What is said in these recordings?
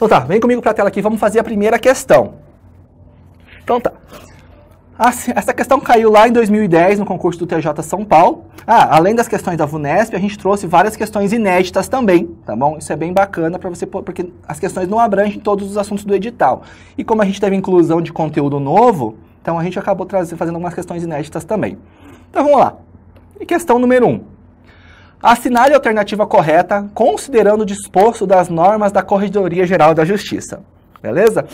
Então tá, vem comigo para a tela aqui, vamos fazer a primeira questão. Então tá. Essa questão caiu lá em 2010 no concurso do TJ São Paulo. Além das questões da VUNESP, a gente trouxe várias questões inéditas também, tá bom? Isso é bem bacana para você, porque as questões não abrangem todos os assuntos do edital. E como a gente teve inclusão de conteúdo novo, então a gente acabou fazendo algumas questões inéditas também. Então vamos lá. E questão número 1. Assinale a alternativa correta, considerando o disposto das normas da Corregedoria Geral da Justiça. Beleza?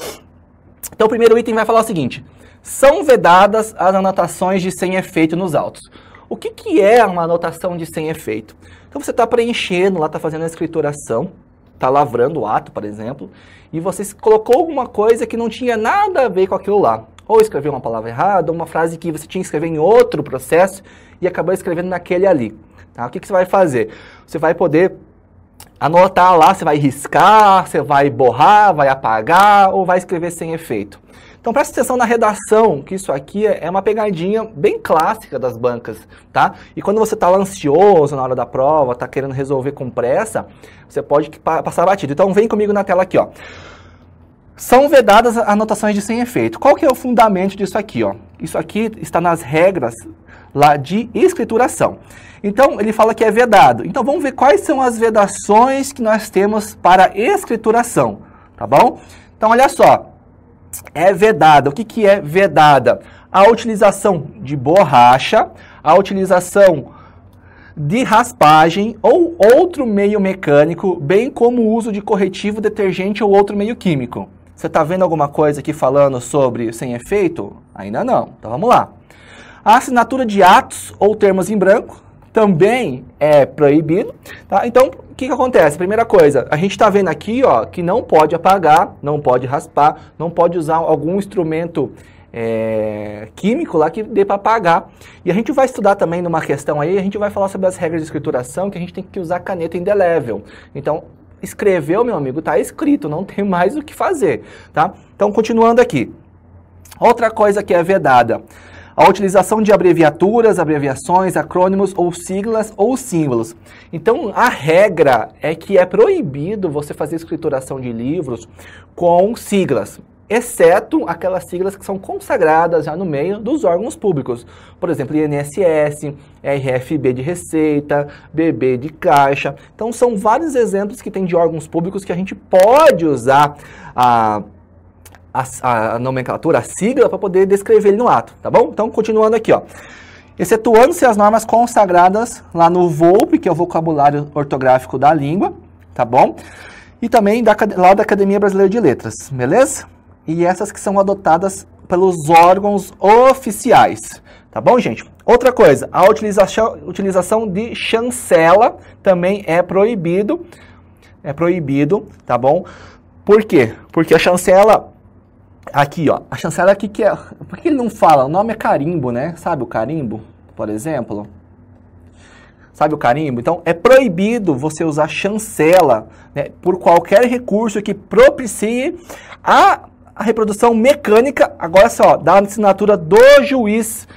Então o primeiro item vai falar o seguinte: são vedadas as anotações de sem efeito nos autos. O que é uma anotação de sem efeito? Então você está preenchendo lá, está fazendo a escrituração, está lavrando o ato, por exemplo, e você colocou alguma coisa que não tinha nada a ver com aquilo lá. Ou escreveu uma palavra errada, ou uma frase que você tinha que escrever em outro processo e acabou escrevendo naquele ali. Tá? O que você vai fazer? Você vai poder anotar lá, você vai riscar, você vai borrar, vai apagar ou vai escrever sem efeito. Então presta atenção na redação, que isso aqui é uma pegadinha bem clássica das bancas, tá? E quando você está ansioso na hora da prova, está querendo resolver com pressa, você pode passar batido. Então vem comigo na tela aqui, ó. São vedadas anotações de sem efeito. Qual que é o fundamento disso aqui, ó? Isso aqui está nas regras lá de escrituração. Então, ele fala que é vedado. Então, vamos ver quais são as vedações que nós temos para escrituração, tá bom? Então, olha só. É vedada. O que é vedada? A utilização de borracha, a utilização de raspagem ou outro meio mecânico, bem como o uso de corretivo, detergente ou outro meio químico. Você está vendo alguma coisa aqui falando sobre sem efeito? Ainda não. Então, vamos lá. A assinatura de atos ou termos em branco também é proibido, tá? Então, o que acontece? Primeira coisa, a gente está vendo aqui, ó, que não pode apagar, não pode raspar, não pode usar algum instrumento químico lá que dê para apagar. E a gente vai estudar também numa questão aí, a gente vai falar sobre as regras de escrituração, que a gente tem que usar caneta indelével. Então, escreveu, meu amigo, tá escrito, não tem mais o que fazer, tá? Então, continuando aqui. Outra coisa que é vedada: a utilização de abreviaturas, abreviações, acrônimos ou siglas ou símbolos. Então, a regra é que é proibido você fazer escrituração de livros com siglas, exceto aquelas siglas que são consagradas já no meio dos órgãos públicos. Por exemplo, INSS, RFB de Receita, BB de Caixa. Então, são vários exemplos que tem de órgãos públicos que a gente pode usar a nomenclatura, a sigla, para poder descrever ele no ato, tá bom? Então, continuando aqui, ó. Excetuando-se as normas consagradas lá no VOLP, que é o Vocabulário Ortográfico da Língua, tá bom? E também lá da Academia Brasileira de Letras, beleza? E essas que são adotadas pelos órgãos oficiais, tá bom, gente? Outra coisa, a utilização de chancela também é proibido, tá bom? Por quê? Porque a chancela... Aqui, ó, a chancela aqui que é... Por que ele não fala? O nome é carimbo, né? Sabe o carimbo, por exemplo? Sabe o carimbo? Então, é proibido você usar chancela, né, por qualquer recurso que propicie a reprodução mecânica, agora só, da assinatura do juiz,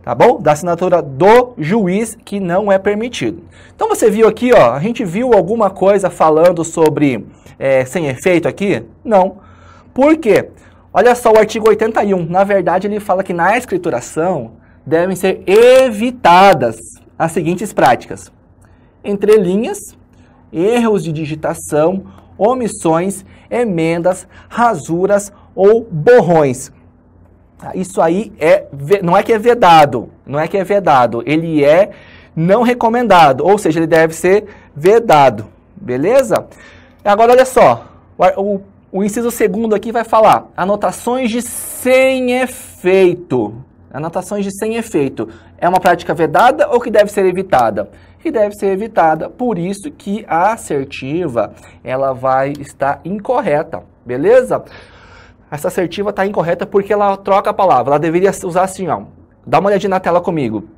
tá bom? Da assinatura do juiz, que não é permitido. Então, você viu aqui, ó, a gente viu alguma coisa falando sobre sem efeito aqui? Não. Por quê? Olha só o artigo 81, na verdade ele fala que na escrituração devem ser evitadas as seguintes práticas: entrelinhas, erros de digitação, omissões, emendas, rasuras ou borrões. Isso aí não é que é vedado, ele é não recomendado, ou seja, ele deve ser vedado, beleza? Agora olha só, o inciso segundo aqui vai falar anotações de sem efeito. Anotações de sem efeito. É uma prática vedada ou que deve ser evitada? Que deve ser evitada. Por isso que a assertiva ela vai estar incorreta. Beleza? Essa assertiva está incorreta porque ela troca a palavra. Ela deveria usar assim, ó. Dá uma olhadinha na tela comigo.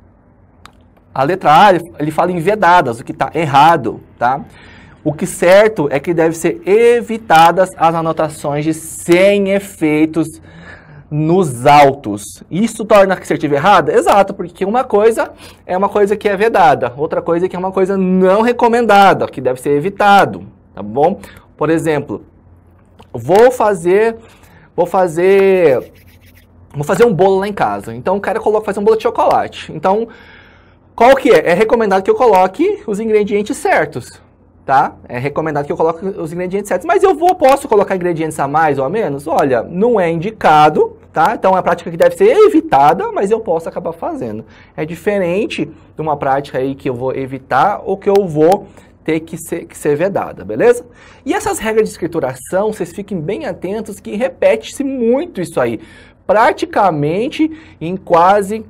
A letra A, ele fala em vedadas, o que está errado, tá? O que certo é que deve ser evitadas as anotações de sem efeitos nos autos. Isso torna a assertiva errada? Exato, porque uma coisa é uma coisa que é vedada, outra coisa que é uma coisa não recomendada, que deve ser evitado, tá bom? Por exemplo, vou fazer um bolo lá em casa. Então, o cara fazer um bolo de chocolate. Então, qual que é? É recomendado que eu coloque os ingredientes certos, tá? É recomendado que eu coloque os ingredientes certos. Mas posso colocar ingredientes a mais ou a menos? Olha, não é indicado, tá? Então, é uma prática que deve ser evitada, mas eu posso acabar fazendo. É diferente de uma prática aí que eu vou evitar ou que eu vou ter que ser vedada, beleza? E essas regras de escrituração, vocês fiquem bem atentos que repete-se muito isso aí. Praticamente em quase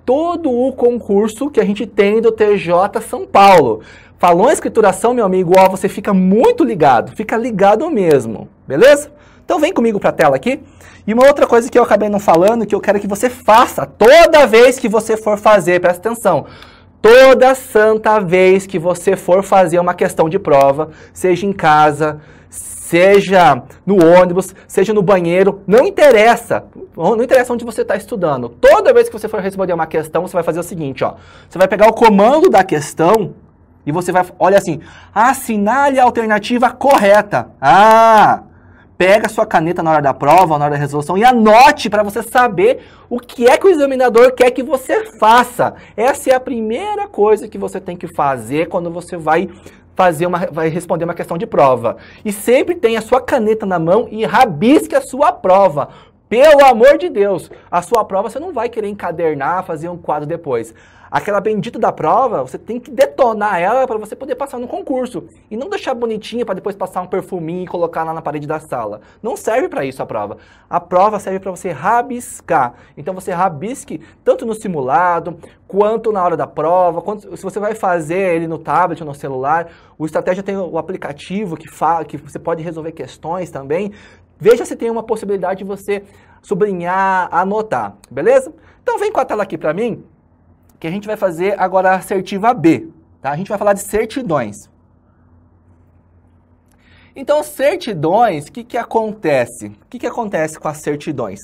todo o concurso que a gente tem do TJ São Paulo. Falou em escrituração, meu amigo, ó, você fica muito ligado, fica ligado mesmo, beleza? Então vem comigo para a tela aqui. E uma outra coisa que eu acabei não falando, que eu quero que você faça toda vez que você for fazer, presta atenção. Toda santa vez que você for fazer uma questão de prova, seja em casa, seja no ônibus, seja no banheiro, não interessa onde você está estudando. Toda vez que você for responder uma questão, você vai fazer o seguinte, ó. Você vai pegar o comando da questão e você vai, olha assim, assinale a alternativa correta. Pega a sua caneta na hora da prova, na hora da resolução e anote para você saber o que é que o examinador quer que você faça. Essa é a primeira coisa que você tem que fazer quando você vai responder uma questão de prova. E sempre tenha a sua caneta na mão e rabisque a sua prova. Pelo amor de Deus, a sua prova você não vai querer encadernar, fazer um quadro depois. Aquela bendita da prova, você tem que detonar ela para você poder passar no concurso. E não deixar bonitinha para depois passar um perfuminho e colocar lá na parede da sala. Não serve para isso a prova. A prova serve para você rabiscar. Então você rabisque tanto no simulado, quanto na hora da prova, se você vai fazer ele no tablet ou no celular. O Estratégia tem o aplicativo que você pode resolver questões também. Veja se tem uma possibilidade de você sublinhar, anotar, beleza? Então vem com a tela aqui para mim, que a gente vai fazer agora a assertiva B, tá? A gente vai falar de certidões. Então, certidões, o que acontece? O que acontece com as certidões?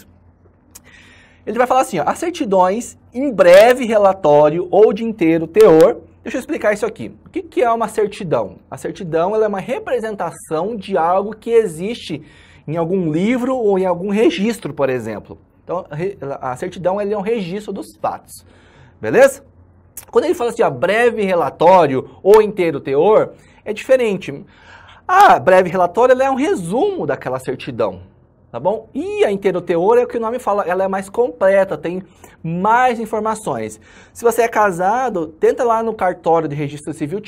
Ele vai falar assim, ó, as certidões em breve relatório ou de inteiro teor. Deixa eu explicar isso aqui. O que é uma certidão? A certidão ela é uma representação de algo que existe em algum livro ou em algum registro, por exemplo. Então, a certidão ela é um registro dos fatos. Beleza? Quando ele fala assim, ó, breve relatório ou inteiro teor, é diferente. A breve relatório ela é um resumo daquela certidão, tá bom? E a inteiro teor é o que o nome fala, ela é mais completa, tem mais informações. Se você é casado, tenta lá no cartório de registro civil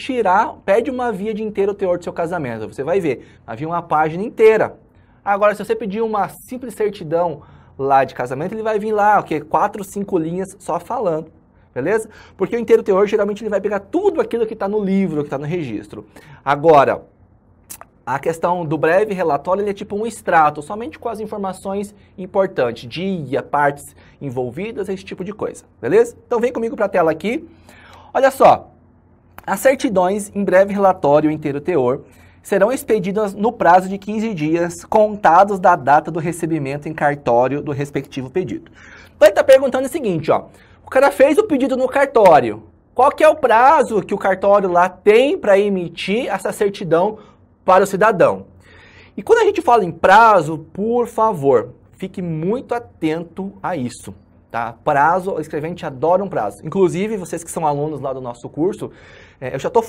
pede uma via de inteiro teor do seu casamento. Você vai ver, havia uma página inteira. Agora, se você pedir uma simples certidão lá de casamento, ele vai vir lá, 4, 5 linhas só falando. Beleza? Porque o inteiro teor, geralmente, ele vai pegar tudo aquilo que está no livro, que está no registro. Agora, a questão do breve relatório, ele é tipo um extrato, somente com as informações importantes, dia, partes envolvidas, esse tipo de coisa. Beleza? Então, vem comigo para a tela aqui. Olha só, as certidões em breve relatório inteiro teor serão expedidas no prazo de 15 dias, contados da data do recebimento em cartório do respectivo pedido. Então, ele está perguntando o seguinte, ó. O cara fez o pedido no cartório. Qual que é o prazo que o cartório lá tem para emitir essa certidão para o cidadão? E quando a gente fala em prazo, por favor, fique muito atento a isso, tá? Prazo, o escrevente adora um prazo. Inclusive, vocês que são alunos lá do nosso curso, eu já estou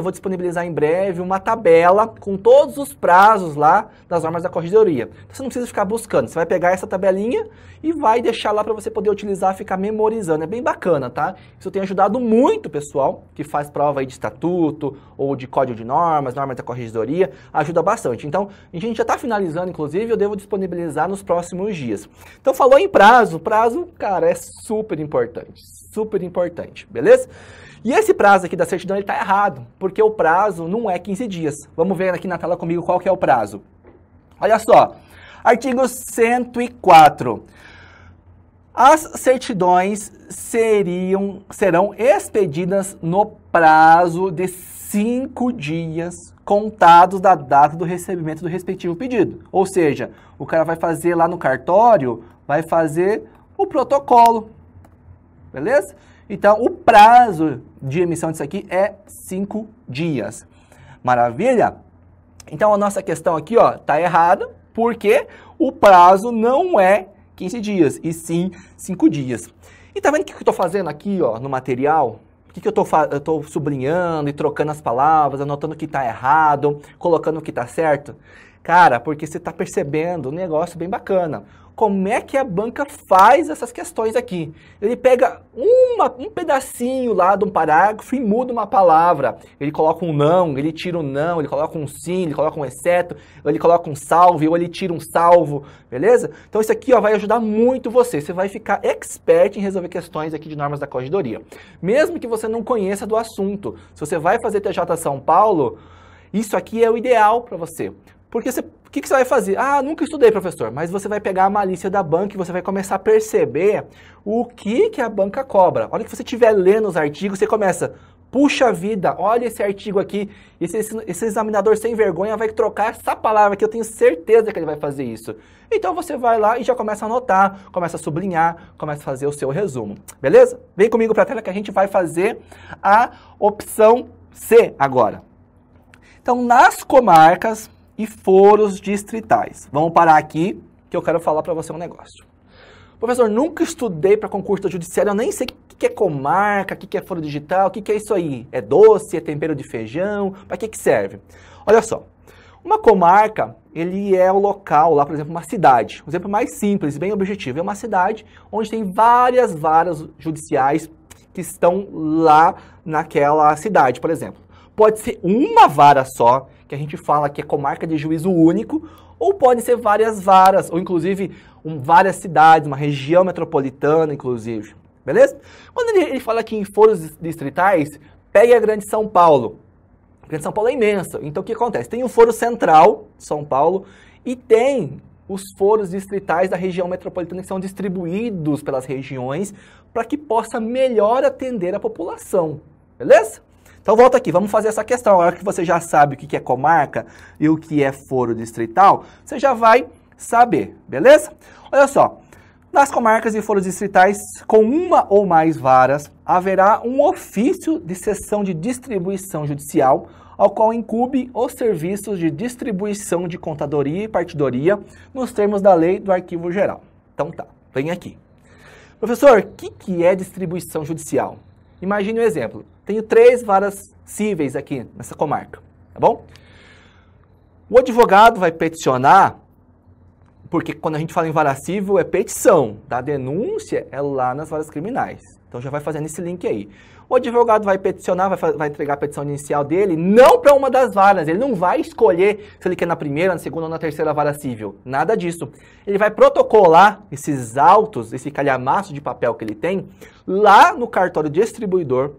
vou disponibilizar em breve uma tabela com todos os prazos lá das normas da corregedoria. Então, você não precisa ficar buscando, você vai pegar essa tabelinha e vai deixar lá para você poder utilizar, ficar memorizando. É bem bacana, tá? Isso tem ajudado muito o pessoal que faz prova aí de estatuto ou de código de normas da corregedoria, ajuda bastante. Então, a gente já está finalizando, inclusive, eu devo disponibilizar nos próximos dias. Então, falou em prazo, cara, é super importante, beleza? E esse prazo aqui da certidão, ele está errado, porque o prazo não é 15 dias. Vamos ver aqui na tela comigo qual que é o prazo. Olha só, artigo 104. As certidões serão expedidas no prazo de 5 dias, contados da data do recebimento do respectivo pedido. Ou seja, o cara vai fazer lá no cartório, vai fazer o protocolo, beleza? Então, o prazo de emissão disso aqui é 5 dias. Maravilha? Então, a nossa questão aqui, ó, tá errada, Porque o prazo não é 15 dias, e sim 5 dias. E tá vendo o que eu estou fazendo aqui, ó, no material? O que eu estou sublinhando e trocando as palavras, anotando o que está errado, colocando o que está certo? Cara, porque você está percebendo um negócio bem bacana. Como é que a banca faz essas questões aqui? Ele pega um pedacinho lá de um parágrafo e muda uma palavra. Ele coloca um não, ele tira um não, ele coloca um sim, ele coloca um exceto, ou ele coloca um salve, ou ele tira um salvo, beleza? Então isso aqui, ó, vai ajudar muito você. Você vai ficar expert em resolver questões aqui de normas da corregedoria. Mesmo que você não conheça do assunto. Se você vai fazer TJ São Paulo, isso aqui é o ideal para você. Porque o que você vai fazer? Ah, nunca estudei, professor. Mas você vai pegar a malícia da banca e você vai começar a perceber o que a banca cobra. Olha que você estiver lendo os artigos, você começa, puxa vida, olha esse artigo aqui. Esse examinador sem vergonha vai trocar essa palavra que eu tenho certeza que ele vai fazer isso. Então você vai lá e já começa a anotar, começa a sublinhar, começa a fazer o seu resumo. Beleza? Vem comigo para a tela que a gente vai fazer a opção C agora. Então, nas comarcas e foros distritais. Vamos parar aqui, que eu quero falar para você um negócio. Professor, nunca estudei para concurso da judiciária, eu nem sei o que é comarca, o que é foro digital, o que é isso aí? É doce, é tempero de feijão, para que serve? Olha só, uma comarca, ele é o local lá, por exemplo, uma cidade. Um exemplo mais simples, bem objetivo, é uma cidade onde tem várias varas judiciais que estão lá naquela cidade, por exemplo. Pode ser uma vara só, que a gente fala que é comarca de juízo único, ou podem ser várias varas, ou inclusive várias cidades, uma região metropolitana, inclusive. Beleza? Quando ele fala aqui em foros distritais, pegue a Grande São Paulo. A Grande São Paulo é imensa. Então o que acontece? Tem o Foro Central, São Paulo, e tem os foros distritais da região metropolitana que são distribuídos pelas regiões para que possa melhor atender a população. Beleza? Então volta aqui, vamos fazer essa questão. Agora que você já sabe o que é comarca e o que é foro distrital, você já vai saber, beleza? Olha só, nas comarcas e foros distritais, com uma ou mais varas, haverá um ofício de seção de distribuição judicial, ao qual incumbe os serviços de distribuição de contadoria e partidoria, nos termos da lei do Arquivo Geral. Então tá, vem aqui. Professor, o que é distribuição judicial? Imagine um exemplo. Tenho 3 varas cíveis aqui nessa comarca, tá bom? O advogado vai peticionar, porque quando a gente fala em vara civil é petição, tá? A denúncia é lá nas varas criminais. Então já vai fazendo esse link aí. O advogado vai peticionar, vai entregar a petição inicial dele, não para uma das varas. Ele não vai escolher se ele quer na primeira, na segunda ou na terceira vara civil. Nada disso. Ele vai protocolar esses autos, esse calhamaço de papel que ele tem, lá no cartório distribuidor.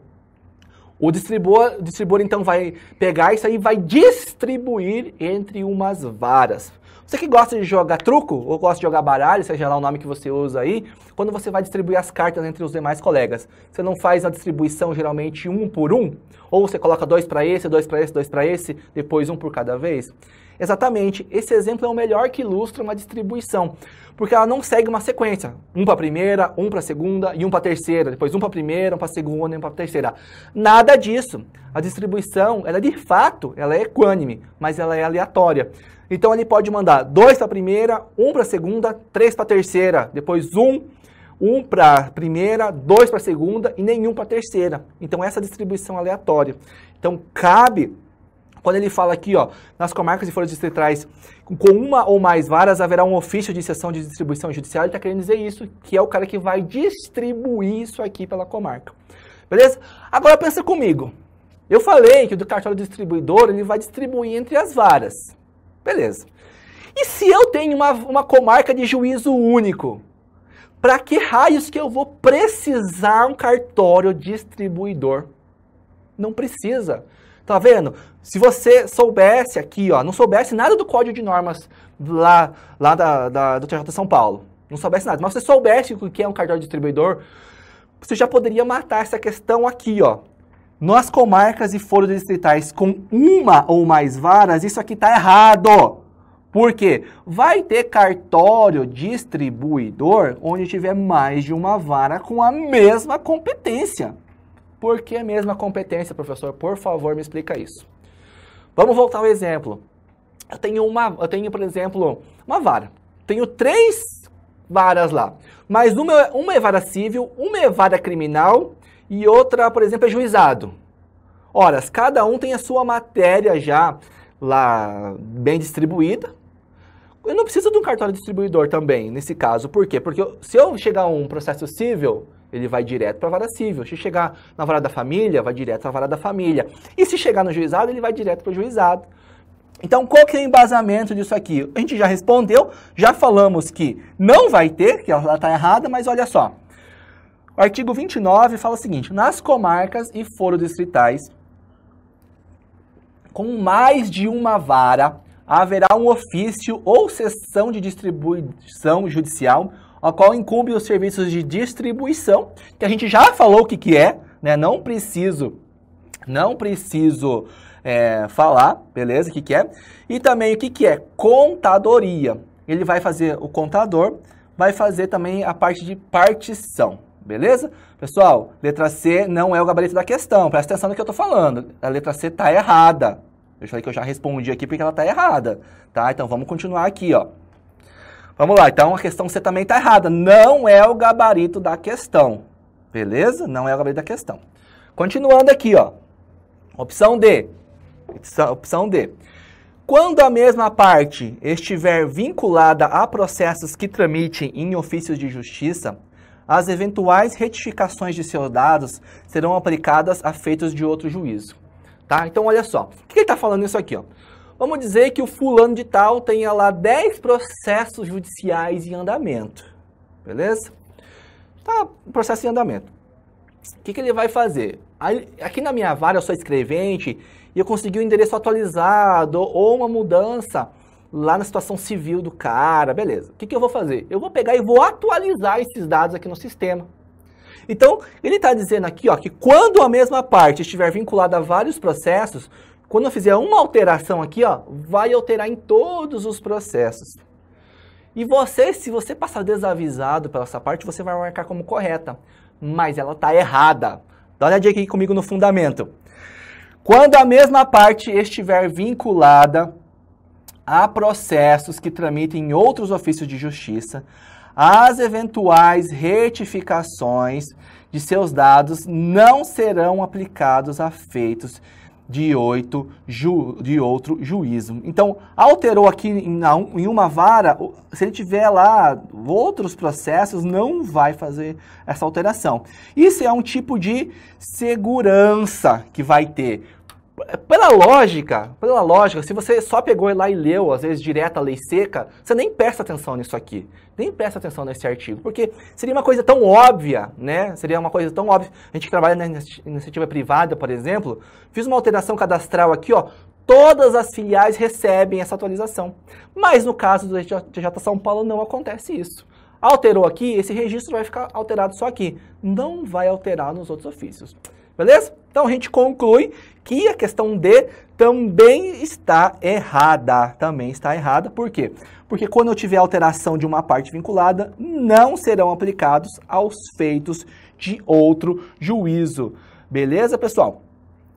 O distribuidor então vai pegar isso aí e vai distribuir entre umas varas. Você que gosta de jogar truco ou gosta de jogar baralho, seja lá o nome que você usa aí, quando você vai distribuir as cartas entre os demais colegas, você não faz a distribuição geralmente um por um? Ou você coloca 2 para esse, 2 para esse, 2 para esse, depois um por cada vez? Exatamente, esse exemplo é o melhor que ilustra uma distribuição, porque ela não segue uma sequência, um para a primeira, um para a segunda e um para a terceira, depois um para a primeira, um para a segunda e um para a terceira. Nada disso. A distribuição, ela de fato, ela é equânime, mas ela é aleatória. Então ele pode mandar 2 para a primeira, 1 para a segunda, 3 para a terceira, depois 1 para a primeira, 2 para a segunda e nenhum para a terceira. Então essa distribuição aleatória. Então cabe, quando ele fala aqui, ó, nas comarcas e foros distritais, com uma ou mais varas haverá um ofício de seção de distribuição judicial, ele está querendo dizer isso, que é o cara que vai distribuir isso aqui pela comarca. Beleza? Agora pensa comigo. Eu falei que o do cartório distribuidor, ele vai distribuir entre as varas. Beleza. E se eu tenho uma comarca de juízo único, para que raios que eu vou precisar um cartório distribuidor? Não precisa. Tá vendo? Se você soubesse aqui, ó, não soubesse nada do Código de Normas lá do TJ São Paulo, não soubesse nada, mas se você soubesse o que é um cartório distribuidor, você já poderia matar essa questão aqui, ó. Nas comarcas e foros distritais com uma ou mais varas, isso aqui está errado. Por quê? Vai ter cartório distribuidor onde tiver mais de uma vara com a mesma competência. Por que a mesma competência, professor? Por favor, me explica isso. Vamos voltar ao exemplo. eu tenho, por exemplo, uma vara. Tenho 3 varas lá. Mas uma é vara civil, uma é vara criminal e outra, por exemplo, é juizado. Ora, cada um tem a sua matéria já lá bem distribuída. Eu não preciso de um cartório distribuidor também, nesse caso. Por quê? Porque se eu chegar a um processo civil, ele vai direto para a vara civil. Se chegar na vara da família, vai direto para a vara da família. E se chegar no juizado, ele vai direto para o juizado. Então, qual que é o embasamento disso aqui? A gente já respondeu, já falamos que não vai ter, que ela está errada, mas olha só. O artigo 29 fala o seguinte: nas comarcas e foros distritais, com mais de uma vara, haverá um ofício ou seção de distribuição judicial, a qual incumbe os serviços de distribuição, que a gente já falou o que é, né? Não preciso falar, beleza? O que é? E também o que é? Contadoria. Ele vai fazer, o contador vai fazer também a parte de partição, beleza? Pessoal, letra C não é o gabarito da questão, presta atenção no que eu tô falando. A letra C tá errada. Eu falei que eu já respondi aqui porque ela tá errada, tá? Então vamos continuar aqui, ó. Vamos lá, então a questão C também tá errada. Não é o gabarito da questão, beleza? Não é o gabarito da questão. Continuando aqui, ó. Opção D. Opção D. Quando a mesma parte estiver vinculada a processos que tramitem em ofícios de justiça, as eventuais retificações de seus dados serão aplicadas a feitos de outro juízo. Tá? Então, olha só. O que ele está falando isso aqui? Ó? Vamos dizer que o fulano de tal tenha lá 10 processos judiciais em andamento. Beleza? Tá, processo em andamento. O que ele vai fazer? Aqui na minha vara eu sou escrevente e eu consegui um endereço atualizado ou uma mudança lá na situação civil do cara, beleza. O que eu vou fazer? Eu vou pegar e vou atualizar esses dados aqui no sistema. Então, ele está dizendo aqui, ó, que quando a mesma parte estiver vinculada a vários processos, quando eu fizer uma alteração aqui, ó, vai alterar em todos os processos. E você, se você passar desavisado pela essa parte, você vai marcar como correta. Mas ela está errada. Dá uma olhadinha aqui comigo no fundamento. Quando a mesma parte estiver vinculada a processos que tramitem em outros ofícios de justiça, as eventuais retificações de seus dados não serão aplicados a feitos de outro juízo. Então, alterou aqui em uma vara, se ele tiver lá outros processos, não vai fazer essa alteração. Isso é um tipo de segurança que vai ter. Pela lógica, se você só pegou lá e leu, às vezes, direto a lei seca, você nem presta atenção nisso aqui. Nem presta atenção nesse artigo, porque seria uma coisa tão óbvia, né? Seria uma coisa tão óbvia. A gente que trabalha na iniciativa privada, por exemplo, fiz uma alteração cadastral aqui, ó. Todas as filiais recebem essa atualização. Mas no caso do TJ São Paulo não acontece isso. Alterou aqui, esse registro vai ficar alterado só aqui. Não vai alterar nos outros ofícios. Beleza? Então a gente conclui que a questão D também está errada. Também está errada. Por quê? Porque quando eu tiver alteração de uma parte vinculada, não serão aplicados aos feitos de outro juízo. Beleza, pessoal?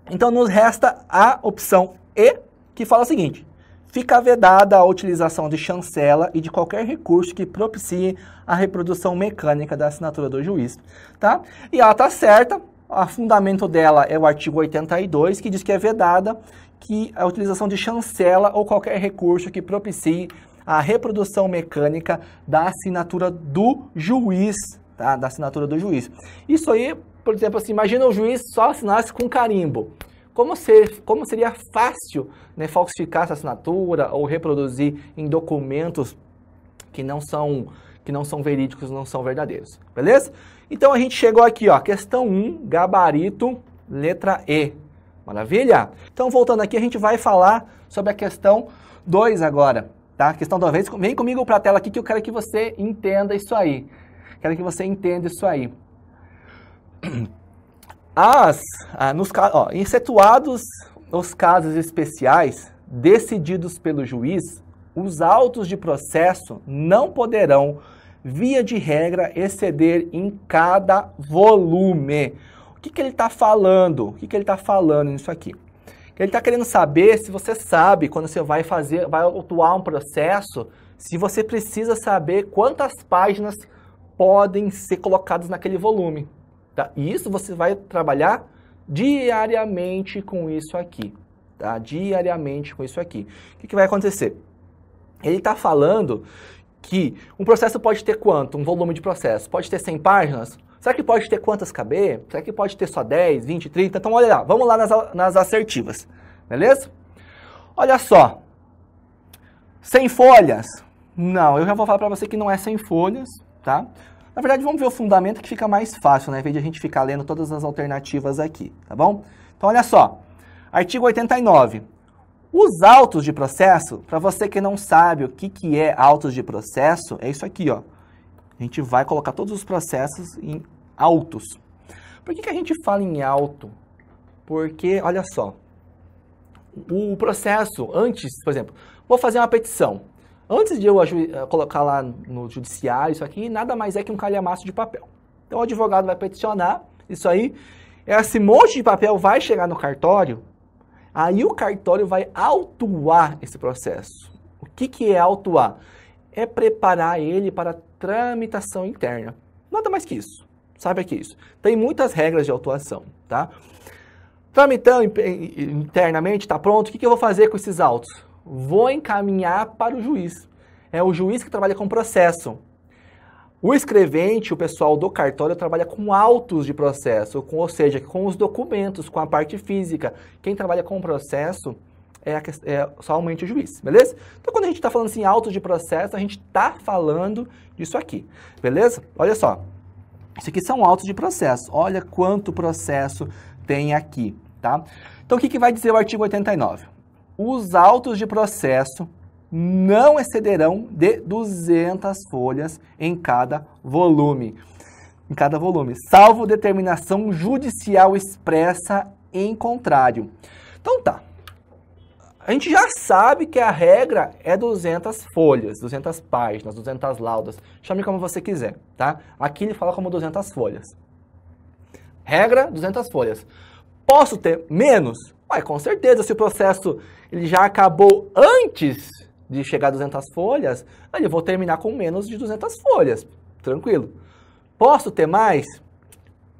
Então nos resta a opção E, que fala o seguinte: fica vedada a utilização de chancela e de qualquer recurso que propicie a reprodução mecânica da assinatura do juiz. Tá? E ela está certa. O fundamento dela é o artigo 82, que diz que é vedada que a utilização de chancela ou qualquer recurso que propicie a reprodução mecânica da assinatura do juiz, tá? Da assinatura do juiz. Isso aí, por exemplo, assim, imagina o juiz só assinasse com carimbo. Como seria fácil, né, falsificar essa assinatura ou reproduzir em documentos que não são verídicos, não são verdadeiros, beleza? Então a gente chegou aqui, ó, questão 1, gabarito, letra E. Maravilha? Então voltando aqui, a gente vai falar sobre a questão 2 agora, tá? Questão 2, vem comigo para a tela aqui que eu quero que você entenda isso aí. Quero que você entenda isso aí. Excetuados os casos especiais decididos pelo juiz, os autos de processo não poderão, via de regra, exceder em cada volume. O que ele está falando? O que ele está falando nisso aqui? Ele está querendo saber se você sabe, quando você vai autuar um processo, se você precisa saber quantas páginas podem ser colocadas naquele volume. Tá? E isso você vai trabalhar diariamente com isso aqui. Tá? Diariamente com isso aqui. O que vai acontecer? Ele está falando que um processo pode ter quanto? Um volume de processo. Pode ter 100 páginas? Será que pode ter quantas KB? Será que pode ter só 10, 20, 30? Então, olha lá. Vamos lá nas assertivas. Beleza? Olha só. 100 folhas? Não, eu já vou falar para você que não é 100 folhas, tá? Na verdade, vamos ver o fundamento que fica mais fácil, né? Em vez de a gente ficar lendo todas as alternativas aqui, tá bom? Então, olha só. Artigo 89. Os autos de processo, para você que não sabe o que é autos de processo, é isso aqui, ó. A gente vai colocar todos os processos em autos. Por que a gente fala em auto? Porque, olha só, o processo, antes, por exemplo, vou fazer uma petição. Antes de eu colocar lá no judiciário isso aqui, nada mais é que um calhamaço de papel. Então o advogado vai peticionar isso aí, esse monte de papel vai chegar no cartório, aí o cartório vai autuar esse processo. O que é autuar? É preparar ele para tramitação interna. Nada mais que isso. Sabe que isso. Tem muitas regras de autuação, tá? Tramitando internamente, tá pronto. O que eu vou fazer com esses autos? Vou encaminhar para o juiz. É o juiz que trabalha com processo. O escrevente, o pessoal do cartório, trabalha com autos de processo, ou seja, com os documentos, com a parte física. Quem trabalha com o processo é somente o juiz, beleza? Então, quando a gente está falando assim, autos de processo, a gente está falando disso aqui, beleza? Olha só, isso aqui são autos de processo. Olha quanto processo tem aqui, tá? Então, o que vai dizer o artigo 89? Os autos de processo não excederão de 200 folhas em cada volume. Salvo determinação judicial expressa em contrário. Então tá. A gente já sabe que a regra é 200 folhas, 200 páginas, 200 laudas. Chame como você quiser, tá? Aqui ele fala como 200 folhas. Regra, 200 folhas. Posso ter menos? Ué, com certeza, se o processo ele já acabou antes de chegar a 200 folhas, aí eu vou terminar com menos de 200 folhas. Tranquilo. Posso ter mais?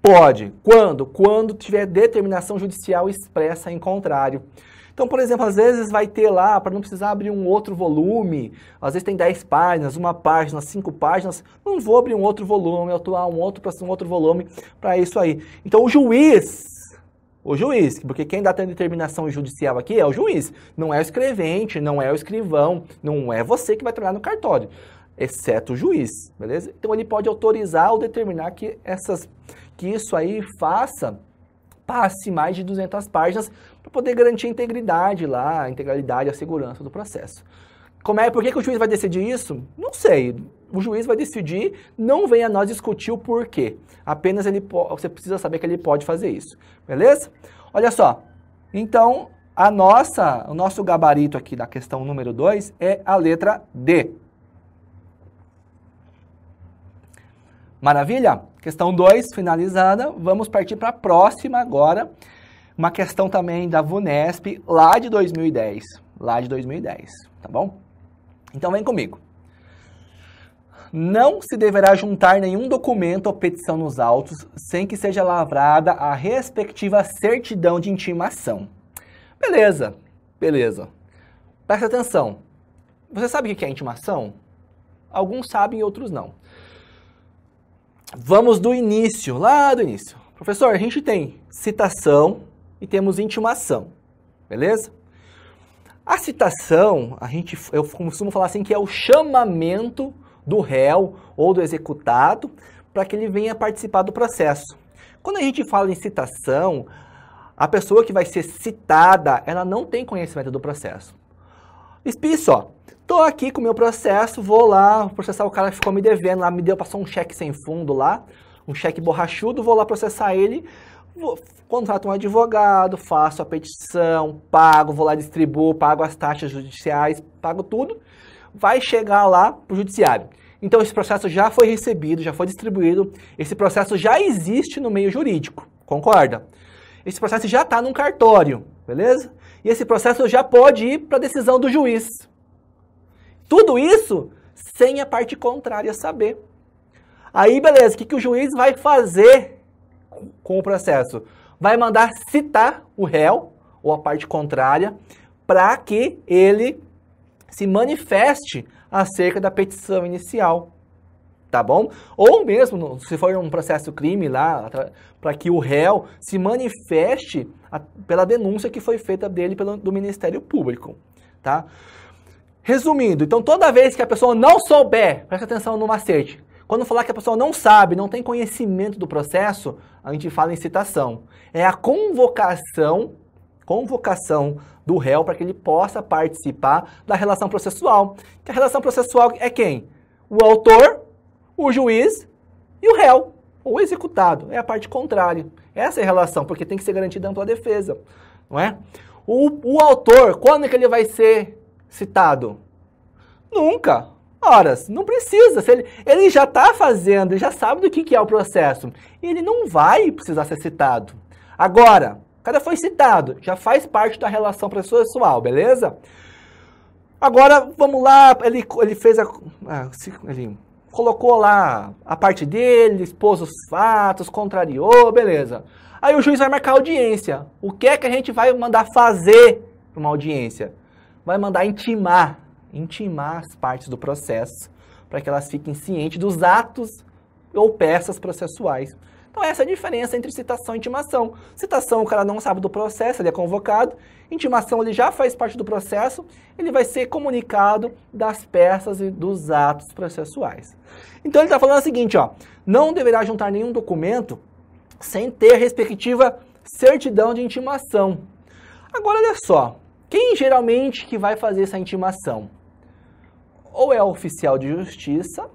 Pode. Quando? Quando tiver determinação judicial expressa em contrário. Então, por exemplo, às vezes vai ter lá, para não precisar abrir um outro volume, às vezes tem 10 páginas, uma página, 5 páginas, não vou abrir um outro volume, atuar um outro volume para isso aí. Então, o juiz, porque quem dá a determinação judicial aqui é o juiz, não é o escrevente, não é o escrivão, não é você que vai trabalhar no cartório, exceto o juiz, beleza? Então, ele pode autorizar ou determinar que isso aí passe mais de 200 páginas para poder garantir a integridade lá, a integralidade, a segurança do processo. Por que o juiz vai decidir isso? Não sei. O juiz vai decidir, não vem a nós discutir o porquê. Apenas você precisa saber que ele pode fazer isso. Beleza? Olha só. Então, o nosso gabarito aqui da questão número 2 é a letra D. Maravilha? Questão 2 finalizada. Vamos partir para a próxima agora. Uma questão também da VUNESP, lá de 2010. Tá bom? Então vem comigo. Não se deverá juntar nenhum documento ou petição nos autos sem que seja lavrada a respectiva certidão de intimação. Beleza. Presta atenção. Você sabe o que é intimação? Alguns sabem e outros não. Vamos do início, lá do início. Professor, a gente tem citação e temos intimação, beleza? A citação, eu costumo falar assim que é o chamamento do réu ou do executado para que ele venha participar do processo. Quando a gente fala em citação, a pessoa que vai ser citada, ela não tem conhecimento do processo. Isso, ó. Tô aqui com o meu processo, vou lá processar o cara que ficou me devendo lá, passou um cheque sem fundo lá, um cheque borrachudo, vou lá processar ele, contrato um advogado, faço a petição, pago, vou lá distribuo, pago as taxas judiciais, pago tudo, vai chegar lá pro judiciário. Então esse processo já foi recebido, já foi distribuído, esse processo já existe no meio jurídico, concorda? Esse processo já está num cartório, beleza? e esse processo já pode ir para a decisão do juiz. Tudo isso sem a parte contrária saber. Aí, beleza, o que o juiz vai fazer com o processo? Vai mandar citar o réu, ou a parte contrária, para que ele se manifeste acerca da petição inicial. Tá bom? Ou mesmo, se for um processo crime lá, para que o réu se manifeste pela denúncia que foi feita dele do Ministério Público. Tá? Resumindo, então toda vez que a pessoa não souber, presta atenção no macete, quando falar que a pessoa não sabe, não tem conhecimento do processo, a gente fala em citação. É a convocação do réu para que ele possa participar da relação processual. Que a relação processual é quem? O autor, o juiz e o réu, ou o executado. É a parte contrária. Essa é a relação, porque tem que ser garantida ampla defesa. Não é? O autor, quando é que ele vai ser citado? Nunca. Horas, não precisa. Se ele já está fazendo, ele já sabe do que é o processo. Ele não vai precisar ser citado. Agora, o cara foi citado, já faz parte da relação processual, beleza? Agora, vamos lá, ele fez ele colocou lá a parte dele, expôs os fatos, contrariou, beleza. Aí o juiz vai marcar audiência. O que é que a gente vai mandar fazer para uma audiência? Vai mandar intimar as partes do processo, para que elas fiquem cientes dos atos ou peças processuais. Então essa é a diferença entre citação e intimação. Citação, o cara não sabe do processo, ele é convocado. Intimação, ele já faz parte do processo, ele vai ser comunicado das peças e dos atos processuais. Então ele está falando o seguinte, ó, não deverá juntar nenhum documento sem ter a respectiva certidão de intimação. Agora olha só, quem geralmente que vai fazer essa intimação? Ou é o oficial de justiça,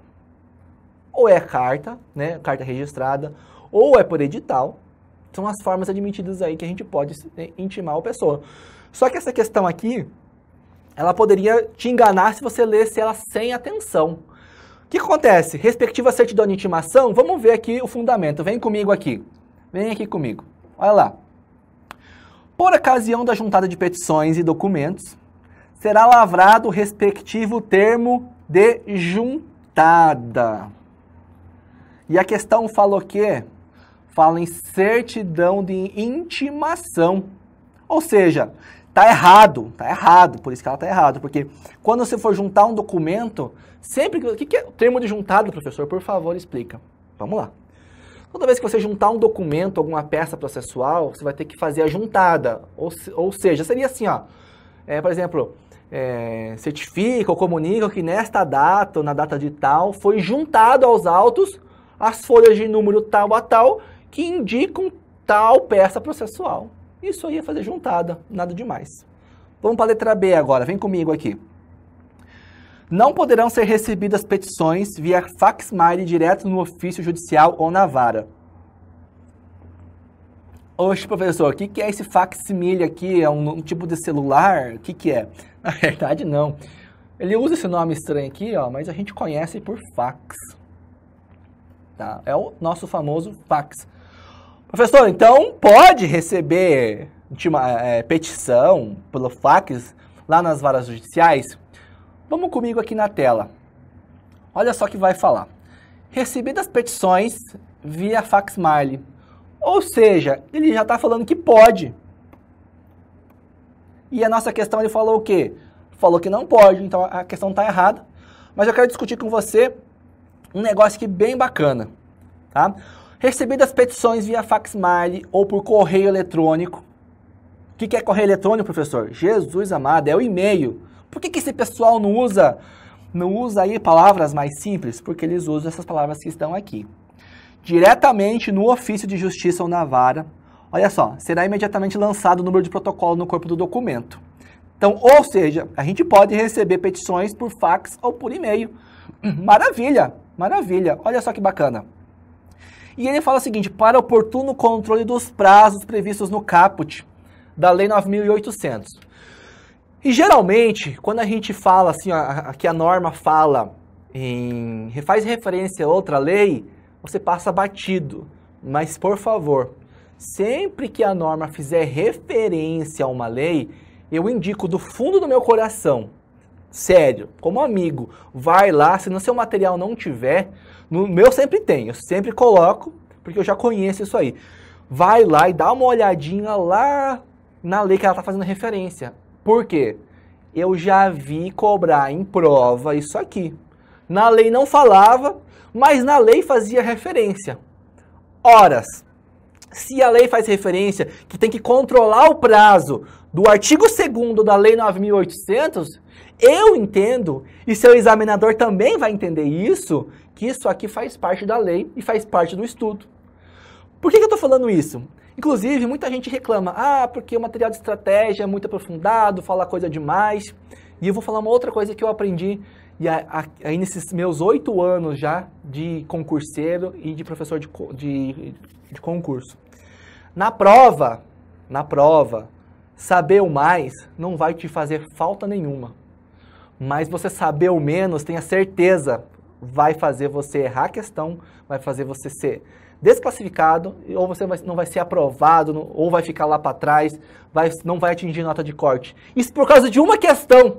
ou é carta, né, carta registrada, ou é por edital. São as formas admitidas aí que a gente pode intimar a pessoa. Só que essa questão aqui, ela poderia te enganar se você lesse ela sem atenção. O que acontece? Respectiva certidão de intimação, vamos ver aqui o fundamento. Vem comigo aqui. Vem aqui comigo. Olha lá. Por ocasião da juntada de petições e documentos, será lavrado o respectivo termo de juntada. E a questão fala o quê? Fala em certidão de intimação. Ou seja, tá errado, por isso que ela tá errado, porque quando você for juntar um documento, sempre... O que é o termo de juntado, professor? Por favor, explica. Vamos lá. Toda vez que você juntar um documento, alguma peça processual, você vai ter que fazer a juntada. Ou seja, seria assim, ó, por exemplo, certifica ou comunica que nesta data, ou na data de tal, foi juntado aos autos as folhas de número tal a tal, que indicam tal peça processual. Isso aí é fazer juntada, nada demais. Vamos para a letra B agora, vem comigo aqui. Não poderão ser recebidas petições via fax-mail direto no ofício judicial ou na vara. Oxe, professor, o que é esse fax-mail aqui? É um tipo de celular? O que é? Na verdade, não. Ele usa esse nome estranho aqui, ó, mas a gente conhece por fax. Tá? É o nosso famoso fax. Professor, então pode receber petição pelo fax lá nas varas judiciais? Vamos comigo aqui na tela. Olha só que vai falar. Recebidas petições via fax-mail. Ou seja, ele já está falando que pode. E a nossa questão, ele falou o quê? Falou que não pode, então a questão está errada. Mas eu quero discutir com você um negócio aqui bem bacana. Tá? Recebidas petições via fax-mail ou por correio eletrônico. O que é correio eletrônico, professor? Jesus amado, é o e-mail. Por que esse pessoal não usa aí palavras mais simples? Porque eles usam essas palavras que estão aqui. Diretamente no ofício de justiça ou na vara, olha só, será imediatamente lançado o número de protocolo no corpo do documento. Então, ou seja, a gente pode receber petições por fax ou por e-mail. Maravilha, maravilha. Olha só que bacana. E ele fala o seguinte, para oportuno controle dos prazos previstos no caput da Lei 9.800. E geralmente, quando a gente fala assim, que a norma fala faz referência a outra lei, você passa batido. Mas, por favor, sempre que a norma fizer referência a uma lei, eu indico do fundo do meu coração, sério, como amigo, vai lá, se no seu material não tiver, no meu sempre tem, eu sempre coloco, porque eu já conheço isso aí. Vai lá e dá uma olhadinha lá na lei que ela está fazendo referência. Por quê? Eu já vi cobrar em prova isso aqui. Na lei não falava, mas na lei fazia referência. Horas. Se a lei faz referência que tem que controlar o prazo do artigo 2º da Lei 9.800, eu entendo, e seu examinador também vai entender isso, que isso aqui faz parte da lei e faz parte do estudo. Por que eu estou falando isso? Inclusive, muita gente reclama, porque o material de estratégia é muito aprofundado, fala coisa demais. E eu vou falar uma outra coisa que eu aprendi aí nesses meus 8 anos já de concurseiro e de professor de concurso. Na prova, saber o mais não vai te fazer falta nenhuma. Mas você saber o menos, tenha certeza, vai fazer você errar a questão, vai fazer você ser desclassificado, ou você não vai ser aprovado, ou vai ficar lá para trás, não vai atingir nota de corte. Isso por causa de uma questão,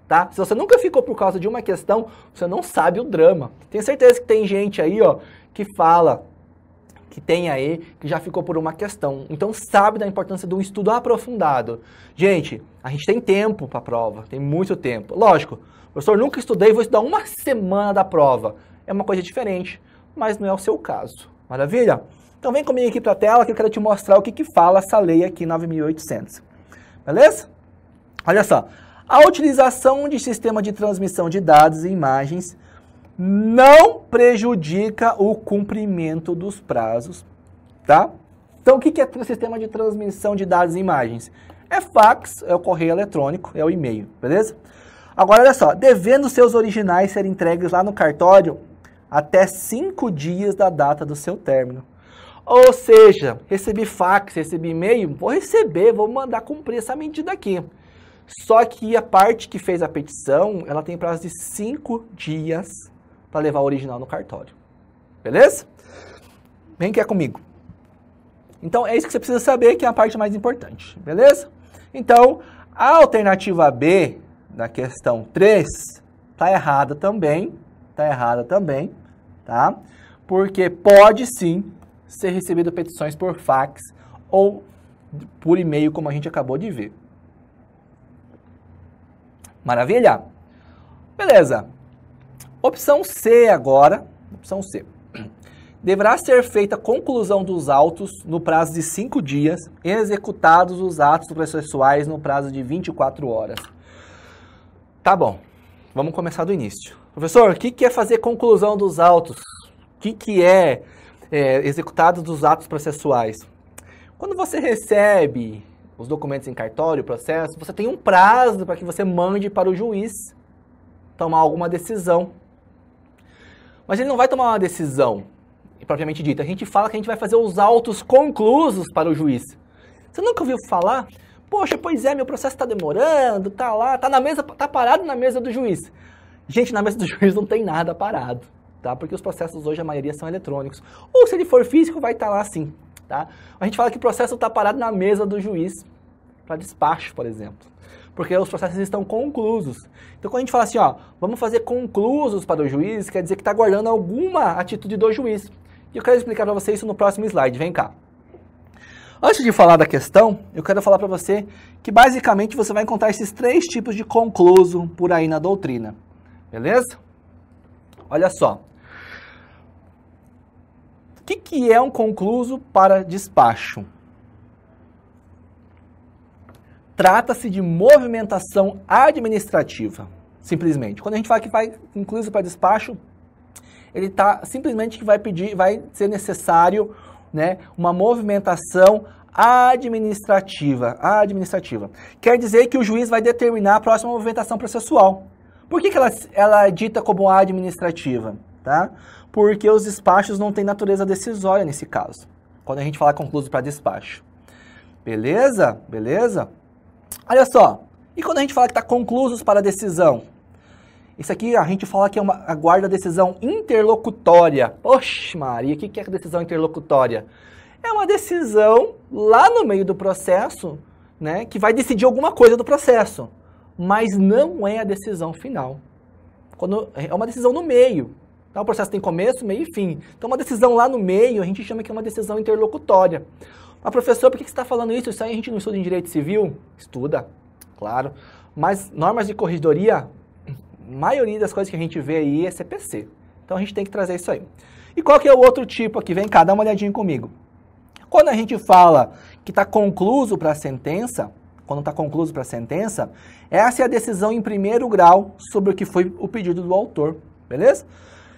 tá? Se você nunca ficou por causa de uma questão, você não sabe o drama. Tenho certeza que tem gente aí, ó, que fala, que tem aí, que já ficou por uma questão. Então sabe da importância de um estudo aprofundado. Gente, a gente tem tempo para a prova, tem muito tempo. Lógico, professor, nunca estudei, vou estudar uma semana da prova. É uma coisa diferente, mas não é o seu caso. Maravilha? Então vem comigo aqui para a tela que eu quero te mostrar o que fala essa lei aqui 9.800. Beleza? Olha só. A utilização de sistema de transmissão de dados e imagens não prejudica o cumprimento dos prazos, tá? Então o que é sistema de transmissão de dados e imagens? É fax, é o correio eletrônico, é o e-mail, beleza? Agora olha só, devendo seus originais serem entregues lá no cartório até 5 dias da data do seu término. Ou seja, recebi fax, recebi e-mail, vou mandar cumprir essa medida aqui. Só que a parte que fez a petição, ela tem prazo de 5 dias para levar o original no cartório. Beleza? Vem aqui comigo. Então, é isso que você precisa saber, que é a parte mais importante. Beleza? Então, a alternativa B da questão 3 está errada também. Tá? Porque pode sim ser recebido petições por fax ou por e-mail, como a gente acabou de ver. Maravilha? Beleza. Opção C agora. Opção C. Deverá ser feita a conclusão dos autos no prazo de 5 dias, executados os atos processuais no prazo de 24 horas. Tá bom. Vamos começar do início. Professor, o que é fazer conclusão dos autos? O que é executado dos atos processuais? Quando você recebe os documentos em cartório, processo, você tem um prazo para que você mande para o juiz tomar alguma decisão. Mas ele não vai tomar uma decisão propriamente dita. A gente fala que a gente vai fazer os autos conclusos para o juiz. Você nunca ouviu falar? Poxa, pois é, meu processo está demorando, tá lá, tá parado na mesa do juiz. Gente, na mesa do juiz não tem nada parado, tá? Porque os processos hoje, a maioria são eletrônicos. Ou se ele for físico, vai estar lá sim, tá? A gente fala que o processo está parado na mesa do juiz, para despacho, por exemplo. Porque os processos estão conclusos. Então, quando a gente fala assim, ó, vamos fazer conclusos para o juiz, quer dizer que está aguardando alguma atitude do juiz. E eu quero explicar para você isso no próximo slide, vem cá. Antes de falar da questão, eu quero falar para você que basicamente você vai encontrar esses 3 tipos de concluso por aí na doutrina. Beleza? Olha só. O que é um concluso para despacho? Trata-se de movimentação administrativa, simplesmente. Quando a gente fala que vai concluso para despacho, ele está simplesmente que vai ser necessário, né, uma movimentação administrativa. Quer dizer que o juiz vai determinar a próxima movimentação processual. Por que ela é dita como administrativa? Tá? Porque os despachos não têm natureza decisória nesse caso, quando a gente fala concluso para despacho. Beleza? Beleza? Olha só, e quando a gente fala que está conclusos para decisão? Isso aqui a gente fala que aguarda a decisão interlocutória. Oxe Maria, o que é decisão interlocutória? É uma decisão lá no meio do processo né, que vai decidir alguma coisa do processo, mas não é a decisão final. Quando é uma decisão no meio. Então, o processo tem começo, meio e fim. Então, uma decisão lá no meio, a gente chama que é uma decisão interlocutória. Mas, professor, por que você está falando isso? Isso aí a gente não estuda em direito civil? Estuda, claro. Mas normas de corregedoria, a maioria das coisas que a gente vê aí é CPC. Então, a gente tem que trazer isso aí. E qual que é o outro tipo aqui? Vem cá, dá uma olhadinha comigo. Quando a gente fala que está concluso para a sentença, quando está concluso para a sentença, essa é a decisão em primeiro grau sobre o que foi o pedido do autor, beleza?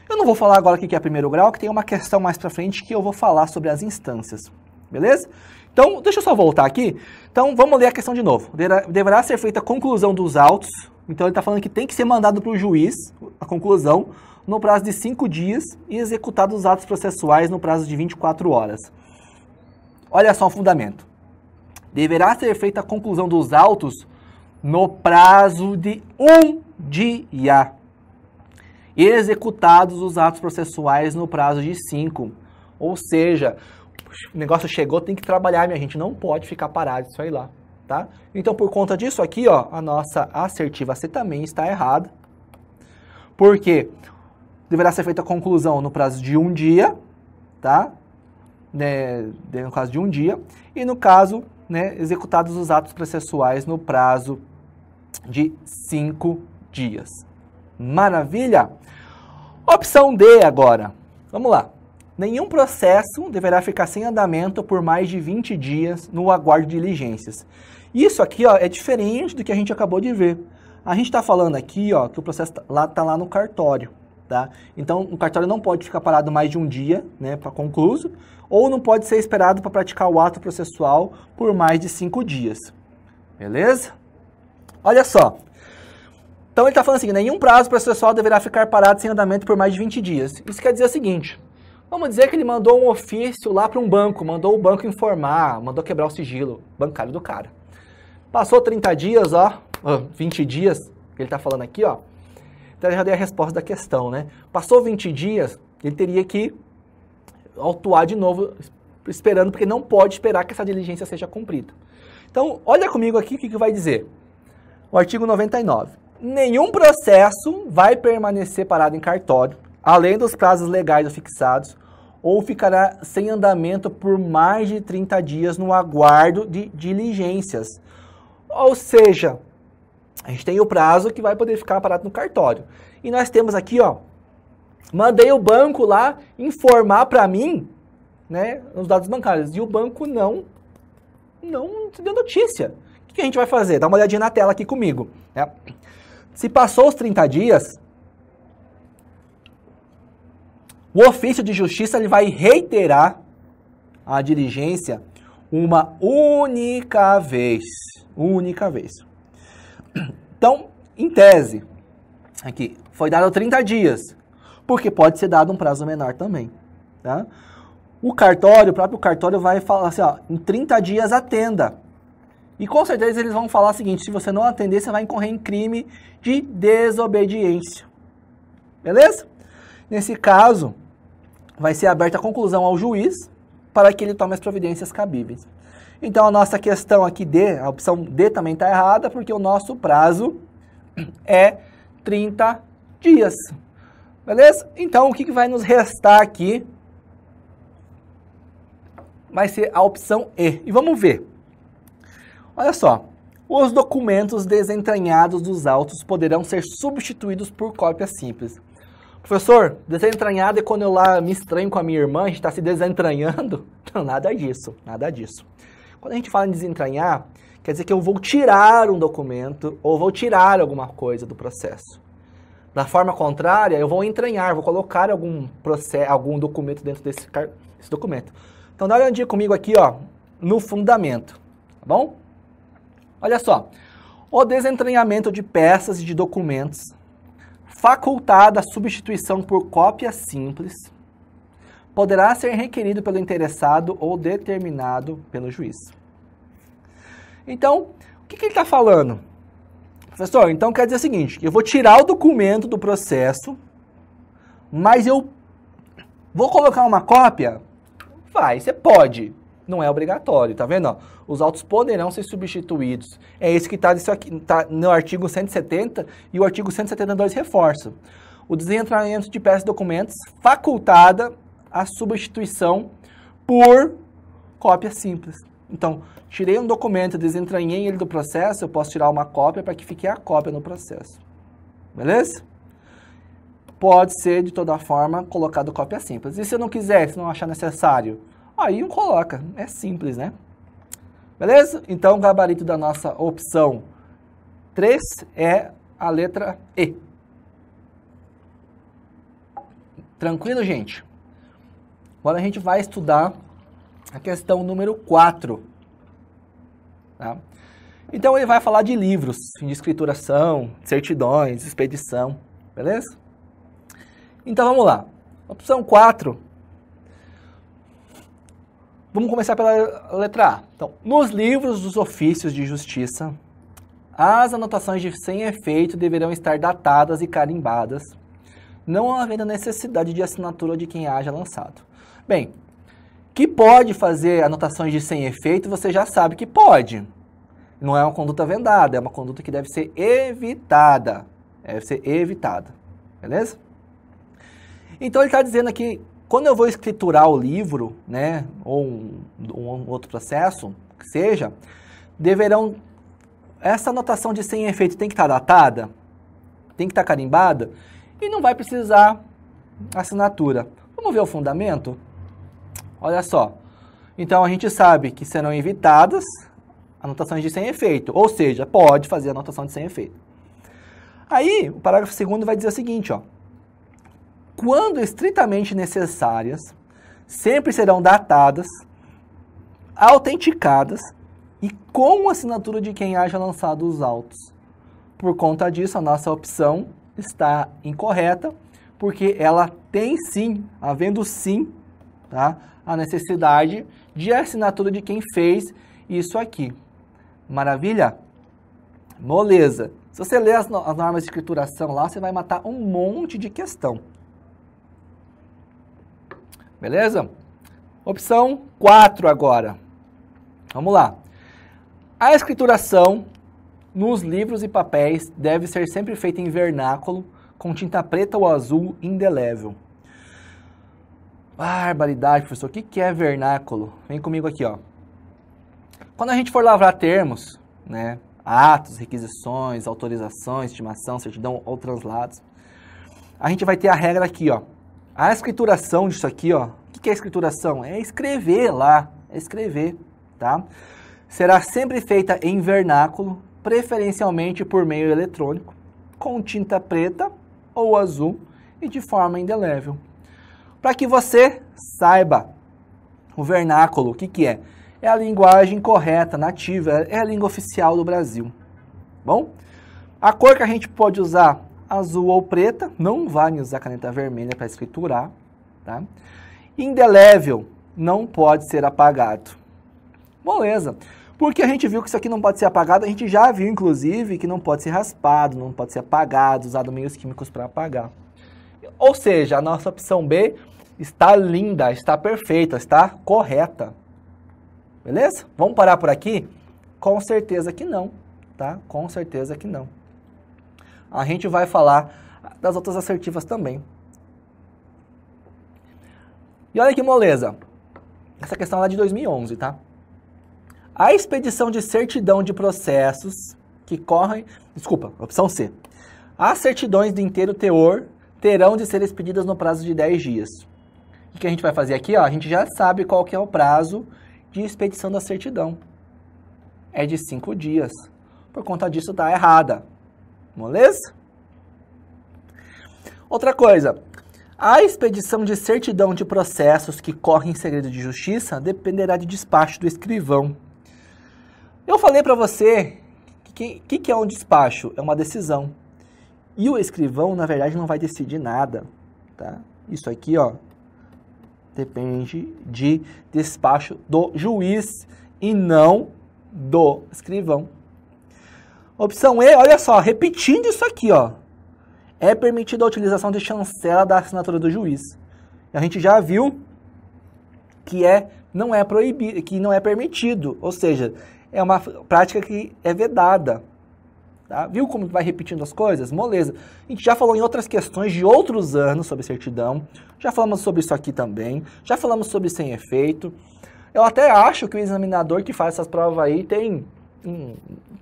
Eu não vou falar agora o que é primeiro grau, que tem uma questão mais para frente que eu vou falar sobre as instâncias, beleza? Então, deixa eu só voltar aqui. Então, vamos ler a questão de novo. Deverá ser feita a conclusão dos autos. Então, ele está falando que tem que ser mandado para o juiz, a conclusão, no prazo de 5 dias e executado os atos processuais no prazo de 24 horas. Olha só o fundamento. Deverá ser feita a conclusão dos autos no prazo de 1 dia. E executados os atos processuais no prazo de 5. Ou seja, o negócio chegou, tem que trabalhar, minha gente. Não pode ficar parado isso aí lá, tá? Então, por conta disso aqui, ó, a nossa assertiva C também está errada. Porque deverá ser feita a conclusão no prazo de 1 dia, tá? No caso de 1 dia. E no caso, né, executados os atos processuais no prazo de 5 dias. Maravilha? Opção D agora. Vamos lá. Nenhum processo deverá ficar sem andamento por mais de 20 dias no aguardo de diligências. Isso aqui, ó, é diferente do que a gente acabou de ver. A gente está falando aqui, ó, que o processo está lá no cartório, tá? Então, o cartório não pode ficar parado mais de 1 dia, né, para concluso, ou não pode ser esperado para praticar o ato processual por mais de 5 dias. Beleza? Olha só. Então, ele está falando assim, nenhum prazo processual deverá ficar parado sem andamento por mais de 20 dias. Isso quer dizer o seguinte, vamos dizer que ele mandou um ofício lá para um banco, mandou o banco informar, mandou quebrar o sigilo bancário do cara. Passou 30 dias, ó, 20 dias, que ele está falando aqui, ó. Então, eu já dei a resposta da questão, né? Passou 20 dias, ele teria que autuar de novo, esperando, porque não pode esperar que essa diligência seja cumprida. Então, olha comigo aqui o que vai dizer. O artigo 99. Nenhum processo vai permanecer parado em cartório, além dos prazos legais fixados, ou ficará sem andamento por mais de 30 dias no aguardo de diligências. Ou seja, a gente tem o prazo que vai poder ficar parado no cartório. E nós temos aqui, ó, mandei o banco lá informar para mim, né, os dados bancários. E o banco não deu notícia. O que a gente vai fazer? Dá uma olhadinha na tela aqui comigo. Né? Se passou os 30 dias, o ofício de justiça ele vai reiterar a diligência uma única vez. Única vez. Então, em tese, aqui, foi dado 30 dias, porque pode ser dado um prazo menor também. Tá? O próprio cartório vai falar assim, ó, em 30 dias atenda. E com certeza eles vão falar o seguinte, se você não atender, você vai incorrer em crime de desobediência. Beleza? Nesse caso, vai ser aberta a conclusão ao juiz para que ele tome as providências cabíveis. Então, a nossa questão aqui D, a opção D também está errada, porque o nosso prazo é 30 dias. Beleza? Então, o que vai nos restar aqui vai ser a opção E. E vamos ver. Olha só. Os documentos desentranhados dos autos poderão ser substituídos por cópia simples. Professor, desentranhado é quando eu lá me estranho com a minha irmã, a gente está se desentranhando? Não, nada disso, nada disso. Quando a gente fala em desentranhar, quer dizer que eu vou tirar um documento ou vou tirar alguma coisa do processo. Da forma contrária, eu vou entranhar, vou colocar algum documento dentro desse documento. Então, dá uma olhadinha comigo aqui, ó, no fundamento, tá bom? Olha só, o desentranhamento de peças e de documentos, facultada a substituição por cópia simples, poderá ser requerido pelo interessado ou determinado pelo juiz. Então, o que ele está falando? Professor, então quer dizer o seguinte, eu vou tirar o documento do processo, mas eu vou colocar uma cópia? Vai, você pode. não é obrigatório, tá vendo? Ó? Os autos poderão ser substituídos. É isso que está tá no artigo 170 e o artigo 172 reforça. O desentramento de peças e documentos facultada a substituição por cópia simples. Então, tirei um documento, desentranhei ele do processo, eu posso tirar uma cópia para que fique a cópia no processo. Beleza? Pode ser, de toda forma, colocado cópia simples. E se eu não quiser, se não achar necessário? Aí não coloca. É simples, né? Beleza? Então, o gabarito da nossa opção 3 é a letra E. Tranquilo, gente? Agora a gente vai estudar a questão número 4. Tá? Então, ele vai falar de livros, de escrituração, certidões, expedição. Beleza? Então, vamos lá. Opção 4. Vamos começar pela letra A. Então, nos livros dos ofícios de justiça, as anotações de sem efeito deverão estar datadas e carimbadas, não havendo necessidade de assinatura de quem haja lançado. Bem, que pode fazer anotações de sem efeito, você já sabe que pode. Não é uma conduta vendada, é uma conduta que deve ser evitada. Deve ser evitada. Beleza? Então, ele está dizendo aqui, quando eu vou escriturar o livro, né, ou um outro processo, que seja, essa anotação de sem efeito tem que estar datada, tem que estar carimbada, e não vai precisar assinatura. Vamos ver o fundamento? Olha só. Então, a gente sabe que serão evitadas anotações de sem efeito, ou seja, pode fazer anotação de sem efeito. Aí, o parágrafo 2º vai dizer o seguinte, ó. Quando estritamente necessárias, sempre serão datadas, autenticadas e com assinatura de quem haja lançado os autos. Por conta disso, a nossa opção está incorreta, porque ela tem sim, havendo sim, tá, a necessidade de assinatura de quem fez isso aqui. Maravilha? Moleza. Se você ler as normas de escrituração lá, você vai matar um monte de questão. Beleza? Opção 4 agora. Vamos lá. A escrituração nos livros e papéis deve ser sempre feita em vernáculo, com tinta preta ou azul indelével. Barbaridade, professor. O que é vernáculo? Vem comigo aqui, ó. Quando a gente for lavrar termos, né, atos, requisições, autorizações, estimação, certidão ou translados, a gente vai ter a regra aqui, ó. A escrituração disso aqui, ó, o que é escrituração? É escrever lá, é escrever, tá? Será sempre feita em vernáculo, preferencialmente por meio eletrônico, com tinta preta ou azul e de forma indelével. Para que você saiba, o vernáculo, o que é? É a linguagem correta, nativa, é a língua oficial do Brasil. Bom? A cor que a gente pode usar, azul ou preta, não vale usar caneta vermelha para escriturar, tá? Indelével, não pode ser apagado. Beleza. Porque a gente viu que isso aqui não pode ser apagado, a gente já viu, inclusive, que não pode ser raspado, não pode ser apagado, usado meios químicos para apagar. Ou seja, a nossa opção B está linda, está perfeita, está correta. Beleza? Vamos parar por aqui? Com certeza que não, tá? Com certeza que não. A gente vai falar das outras assertivas também. E olha que moleza. Essa questão é lá de 2011, tá? A expedição de certidão de processos que correm... Desculpa, opção C. As certidões de inteiro teor terão de ser expedidas no prazo de 10 dias. O que a gente vai fazer aqui? Ó, a gente já sabe qual que é o prazo de expedição da certidão. É de 5 dias. Por conta disso, tá errada. Beleza? Outra coisa. A expedição de certidão de processos que correm em segredo de justiça dependerá de despacho do escrivão. Eu falei para você que é um despacho? É uma decisão. E o escrivão, na verdade, não vai decidir nada. Tá? Isso aqui, ó, depende de despacho do juiz e não do escrivão. Opção E, olha só, repetindo isso aqui, ó. É permitida a utilização de chancela da assinatura do juiz. A gente já viu que é não é proibido, que não é permitido, ou seja, é uma prática que é vedada. Tá? Viu como vai repetindo as coisas? Moleza. A gente já falou em outras questões de outros anos sobre certidão, já falamos sobre isso aqui também, já falamos sobre sem efeito. Eu até acho que o examinador que faz essas provas aí tem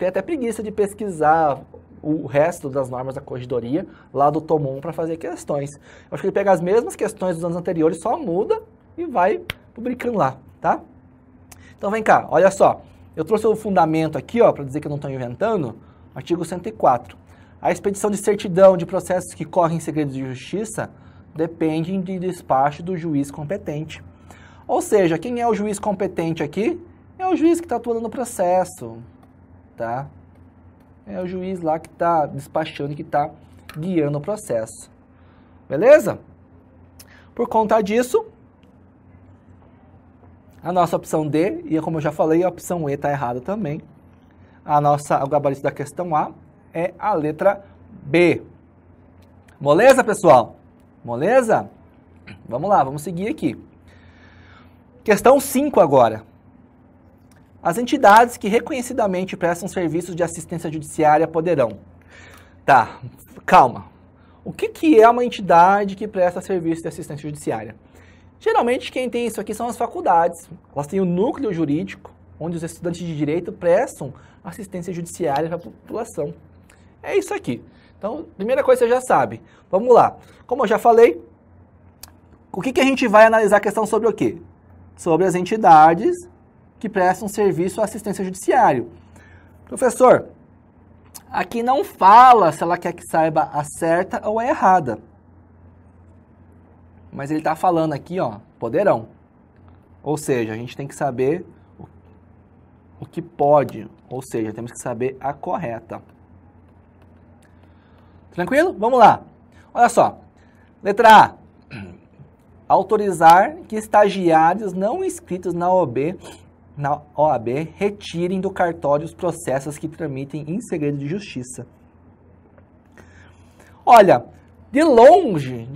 até preguiça de pesquisar o resto das normas da corregedoria lá do tomo 1 para fazer questões. Eu acho que ele pega as mesmas questões dos anos anteriores, só muda e vai publicando lá, tá? Então vem cá, olha só. Eu trouxe o fundamento aqui, ó, para dizer que eu não estou inventando, artigo 104. A expedição de certidão de processos que correm em segredo de justiça dependem de despacho do juiz competente. Ou seja, quem é o juiz competente aqui? É o juiz que está atuando no processo, tá? É o juiz lá que está despachando, que está guiando o processo. Beleza? Por conta disso, a nossa opção D, e como eu já falei, a opção E está errada também. O gabarito da questão A é a letra B. Moleza, pessoal? Moleza? Vamos lá, vamos seguir aqui. Questão 5 agora. As entidades que reconhecidamente prestam serviços de assistência judiciária poderão. Tá, calma. O que é uma entidade que presta serviço de assistência judiciária? Geralmente quem tem isso aqui são as faculdades. Elas têm o núcleo jurídico, onde os estudantes de direito prestam assistência judiciária para a população. É isso aqui. Então, primeira coisa você já sabe. Vamos lá. Como eu já falei, o que a gente vai analisar a questão sobre o quê? Sobre as entidades que prestam serviço à assistência judiciária. Professor, aqui não fala se ela quer que saiba a certa ou a errada. Mas ele está falando aqui, ó, poderão. Ou seja, a gente tem que saber o que pode, ou seja, temos que saber a correta. Tranquilo? Vamos lá. Olha só. Letra A. Autorizar que estagiários não inscritos na OAB retirem do cartório os processos que tramitem em segredo de justiça. Olha, de longe,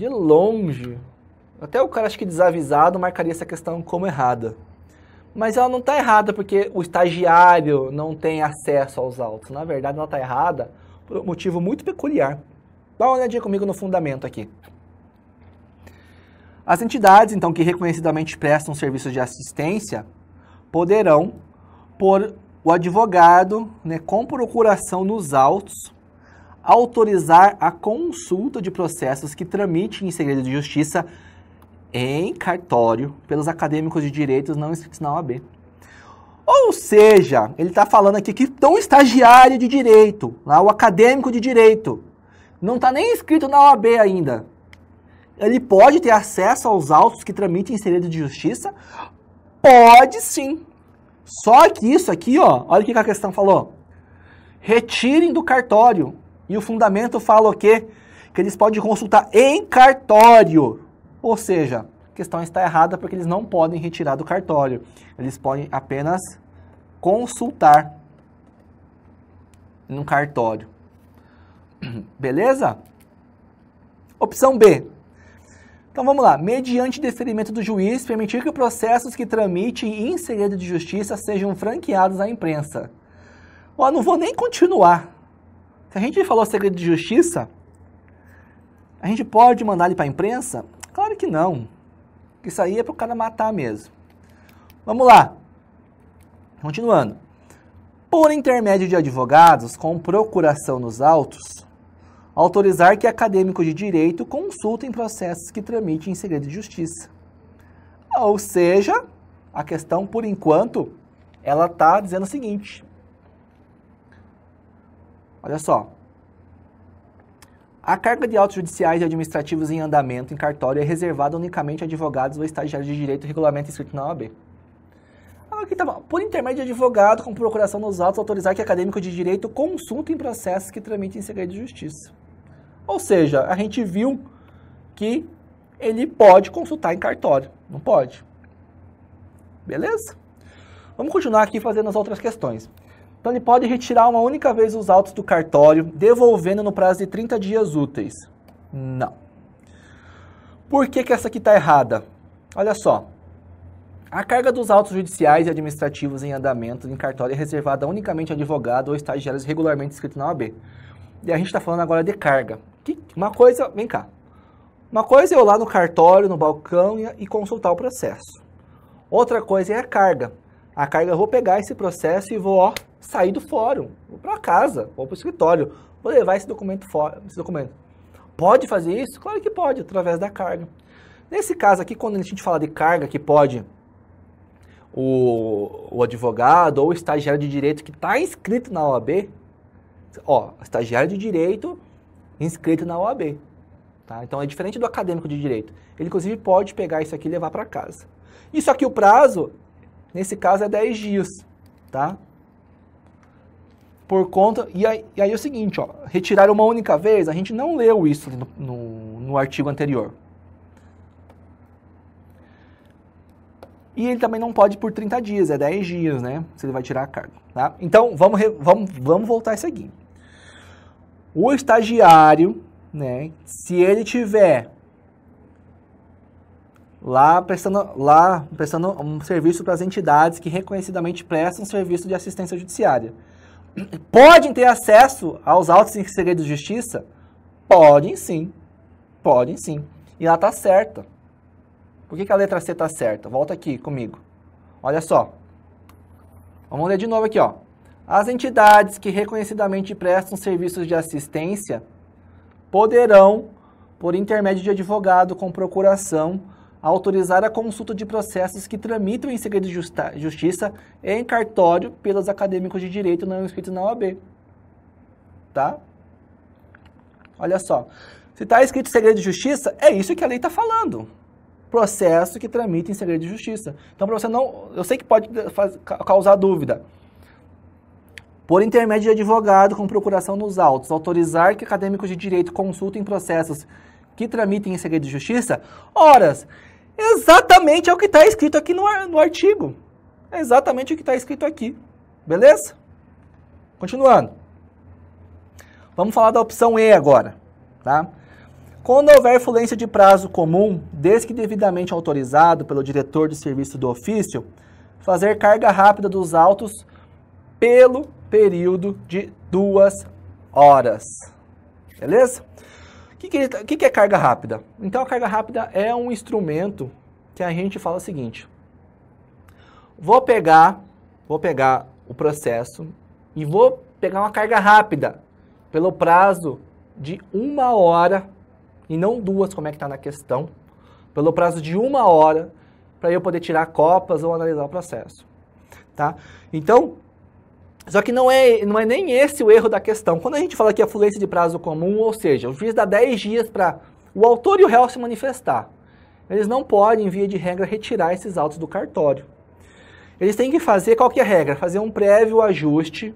até o cara acho que desavisado marcaria essa questão como errada. Mas ela não está errada porque o estagiário não tem acesso aos autos. Na verdade, ela está errada por um motivo muito peculiar. Dá uma olhadinha comigo no fundamento aqui. As entidades, então, que reconhecidamente prestam serviços de assistência, poderão, por o advogado, né, com procuração nos autos, autorizar a consulta de processos que tramitem em segredo de justiça em cartório pelos acadêmicos de direitos não inscritos na OAB. Ou seja, ele está falando aqui que um estagiário de direito, lá, o acadêmico de direito, não está nem inscrito na OAB ainda. Ele pode ter acesso aos autos que tramitem em segredo de justiça? Pode sim. Só que isso aqui, ó, olha o que a questão falou. Retirem do cartório. E o fundamento fala o quê? Que eles podem consultar em cartório. Ou seja, a questão está errada porque eles não podem retirar do cartório. Eles podem apenas consultar no cartório. Beleza? Opção B. Então vamos lá. Mediante deferimento do juiz, permitir que processos que tramitem em segredo de justiça sejam franqueados à imprensa. Ó, não vou nem continuar. Se a gente falou segredo de justiça, a gente pode mandar ele para a imprensa? Claro que não. Isso aí é para o cara matar mesmo. Vamos lá. Continuando. Por intermédio de advogados, com procuração nos autos, autorizar que acadêmicos de direito consultem processos que tramitem em segredo de justiça. Ou seja, a questão, por enquanto, ela está dizendo o seguinte. Olha só. A carga de autos judiciais e administrativos em andamento em cartório é reservada unicamente a advogados ou estagiários de direito regulamento inscrito na OAB. Aqui tá bom. Por intermédio de advogado, com procuração nos autos, autorizar que acadêmico de direito consultem processos que tramitem em segredo de justiça. Ou seja, a gente viu que ele pode consultar em cartório. Não pode? Beleza? Vamos continuar aqui fazendo as outras questões. Então, ele pode retirar uma única vez os autos do cartório, devolvendo no prazo de 30 dias úteis. Não. Por que essa aqui está errada? Olha só. A carga dos autos judiciais e administrativos em andamento em cartório é reservada unicamente a advogado ou estagiários regularmente inscritos na OAB. E a gente está falando agora de carga. Uma coisa, vem cá. Uma coisa é eu lá no cartório, no balcão e consultar o processo. Outra coisa é a carga. A carga, eu vou pegar esse processo e vou sair do fórum, vou para casa, vou para o escritório, vou levar esse documento fora. Pode fazer isso? Claro que pode, através da carga. Nesse caso aqui, quando a gente fala de carga, que pode o advogado ou o estagiário de direito que está inscrito na OAB, estagiário de direito inscrito na OAB. Tá? Então é diferente do acadêmico de direito. Ele, inclusive, pode pegar isso aqui e levar para casa. Isso aqui, o prazo, nesse caso, é 10 dias. Tá? Por conta... E aí é o seguinte, retirar uma única vez, a gente não leu isso no artigo anterior. E ele também não pode por 30 dias, é 10 dias, né? Se ele vai tirar a carga. Tá? Então, vamos voltar isso aqui. O estagiário, né? Se ele tiver lá prestando um serviço para as entidades que reconhecidamente prestam serviço de assistência judiciária, podem ter acesso aos autos em segredo de justiça? Podem sim. Podem sim. E ela está certa. Por que a letra C está certa? Volta aqui comigo. Olha só. Vamos ler de novo aqui, As entidades que reconhecidamente prestam serviços de assistência poderão, por intermédio de advogado com procuração, autorizar a consulta de processos que tramitam em segredo de justiça em cartório pelos acadêmicos de direito não inscritos na OAB. Tá? Olha só. Se está escrito segredo de justiça, é isso que a lei está falando. Processo que tramita em segredo de justiça. Então, para você não... Eu sei que pode causar dúvida. Por intermédio de advogado com procuração nos autos, autorizar que acadêmicos de direito consultem processos que tramitem em segredo de justiça? Horas, exatamente é o que está escrito aqui no artigo. É exatamente o que está escrito aqui. Beleza? Continuando. Vamos falar da opção E agora. Tá? Quando houver fluência de prazo comum, desde que devidamente autorizado pelo diretor de serviço do ofício, fazer carga rápida dos autos pelo período de 2 horas. Beleza? O que é carga rápida? Então, a carga rápida é um instrumento que a gente fala o seguinte. Vou pegar o processo e vou pegar uma carga rápida pelo prazo de 1 hora, e não 2, como é que está na questão, pelo prazo de 1 hora, para eu poder tirar copas ou analisar o processo. Tá? Então, só que não é nem esse o erro da questão. Quando a gente fala que a fluência de prazo comum, ou seja, o juiz dá 10 dias para o autor e o réu se manifestar. Eles não podem, via de regra, retirar esses autos do cartório. Eles têm que fazer, qual que é a regra? Fazer um prévio ajuste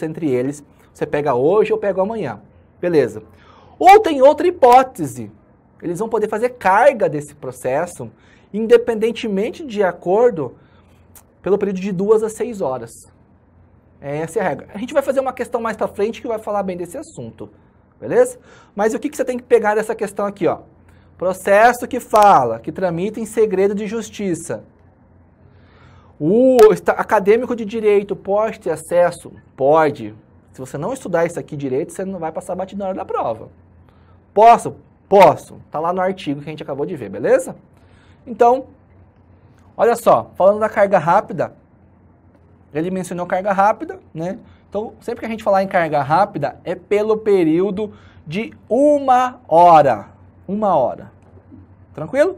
entre eles. Você pega hoje ou pega amanhã. Beleza. Ou tem outra hipótese. Eles vão poder fazer carga desse processo, independentemente de acordo, pelo período de 2 a 6 horas. Essa é a regra. A gente vai fazer uma questão mais para frente que vai falar bem desse assunto. Beleza? Mas o que você tem que pegar dessa questão aqui, Processo que fala, que tramita em segredo de justiça. O acadêmico de direito pode ter acesso? Pode. Se você não estudar isso aqui direito, você não vai passar batido na hora da prova. Posso? Posso. Tá lá no artigo que a gente acabou de ver, beleza? Então, olha só, falando da carga rápida, ele mencionou carga rápida, né? Então, sempre que a gente falar em carga rápida, é pelo período de 1 hora. 1 hora. Tranquilo?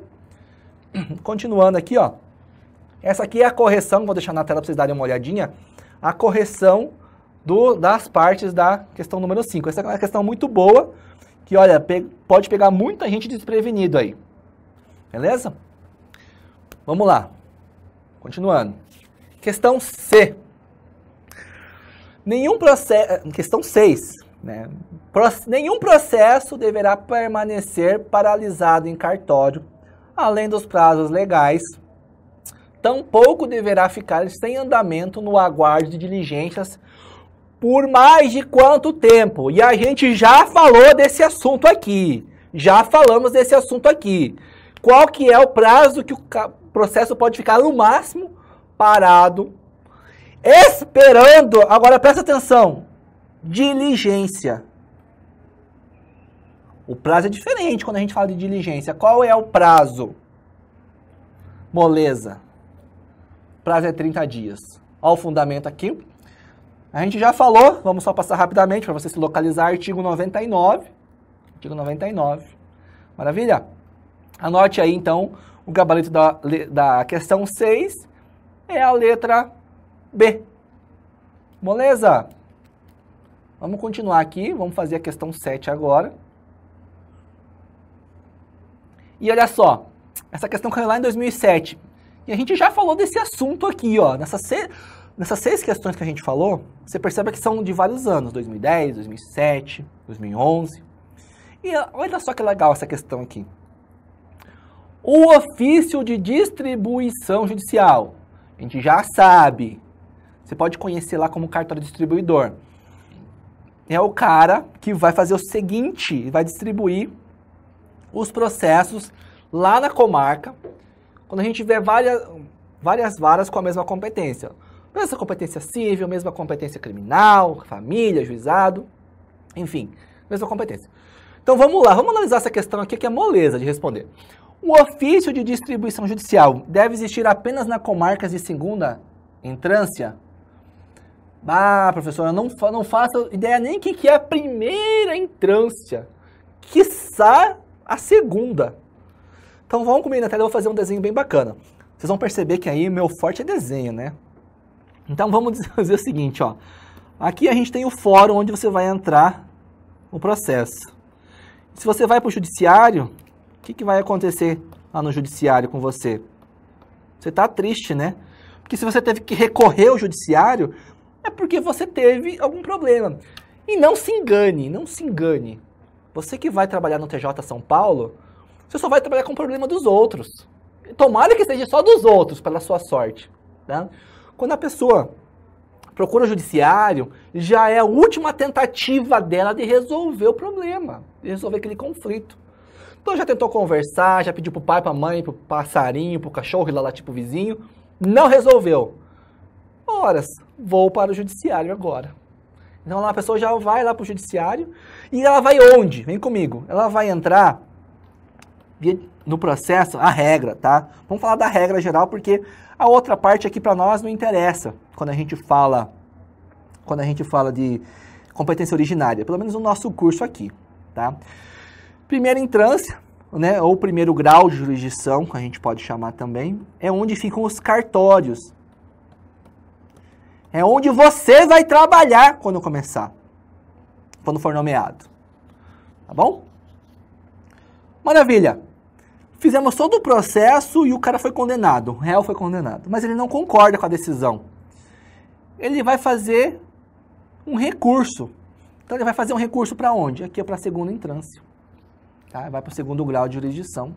Continuando aqui, Essa aqui é a correção, vou deixar na tela para vocês darem uma olhadinha. A correção das partes da questão número 5. Essa é uma questão muito boa, que, olha, pode pegar muita gente desprevenido aí. Beleza? Vamos lá. Continuando. Questão C. Questão 6. Né? Nenhum processo deverá permanecer paralisado em cartório, além dos prazos legais. Tampouco deverá ficar sem andamento no aguardo de diligências por mais de quanto tempo? E a gente já falou desse assunto aqui. Já falamos desse assunto aqui. Qual que é o prazo que o processo pode ficar no máximo parado, esperando, agora presta atenção, diligência. O prazo é diferente quando a gente fala de diligência. Qual é o prazo? Moleza. O prazo é 30 dias. Olha o fundamento aqui. A gente já falou, vamos só passar rapidamente para você se localizar, artigo 99. Artigo 99. Maravilha? Anote aí, então, o gabarito da questão 6 é a letra B. Moleza? Vamos continuar aqui, vamos fazer a questão 7 agora. E olha só, essa questão caiu lá em 2007. E a gente já falou desse assunto aqui, ó. Nessas 6 questões que a gente falou, você percebe que são de vários anos. 2010, 2007, 2011. E olha só que legal essa questão aqui. O ofício de distribuição judicial. A gente já sabe. Você pode conhecer lá como cartório distribuidor. É o cara que vai fazer o seguinte, vai distribuir os processos lá na comarca, quando a gente tiver várias varas com a mesma competência. Mesma competência civil, mesma competência criminal, família, juizado, enfim, mesma competência. Então vamos lá, vamos analisar essa questão aqui que é moleza de responder. O ofício de distribuição judicial deve existir apenas na comarcas de segunda entrância? Ah, professor, eu não faço ideia nem o que é a primeira entrância, quiçá a segunda. Então vamos comigo na tela, eu vou fazer um desenho bem bacana. Vocês vão perceber que aí meu forte é desenho, né? Então vamos fazer o seguinte, ó. Aqui a gente tem o fórum onde você vai entrar no processo. Se você vai para o judiciário, o que vai acontecer lá no judiciário com você? Você tá triste, né? Porque se você teve que recorrer ao judiciário, é porque você teve algum problema. E não se engane, não se engane. Você que vai trabalhar no TJ São Paulo, você só vai trabalhar com o problema dos outros. Tomara que seja só dos outros, pela sua sorte. Tá? Quando a pessoa procura o judiciário, já é a última tentativa dela de resolver o problema, de resolver aquele conflito. Então já tentou conversar, já pediu pro pai, pra mãe, pro passarinho, pro cachorro, lá pro vizinho, não resolveu. Horas, vou para o judiciário agora. Então lá a pessoa já vai lá para o judiciário e ela vai onde? Vem comigo. Ela vai entrar no processo, a regra, tá? Vamos falar da regra geral porque a outra parte aqui para nós não interessa quando a gente fala de competência originária, pelo menos no nosso curso aqui, tá? Primeira entrância, né, ou primeiro grau de jurisdição, que a gente pode chamar também, é onde ficam os cartórios. É onde você vai trabalhar quando começar, quando for nomeado. Tá bom? Maravilha. Fizemos todo o processo e o cara foi condenado, o réu foi condenado, mas ele não concorda com a decisão. Ele vai fazer um recurso. Então ele vai fazer um recurso para onde? Aqui é para a segunda entrância. Tá? Vai para o segundo grau de jurisdição.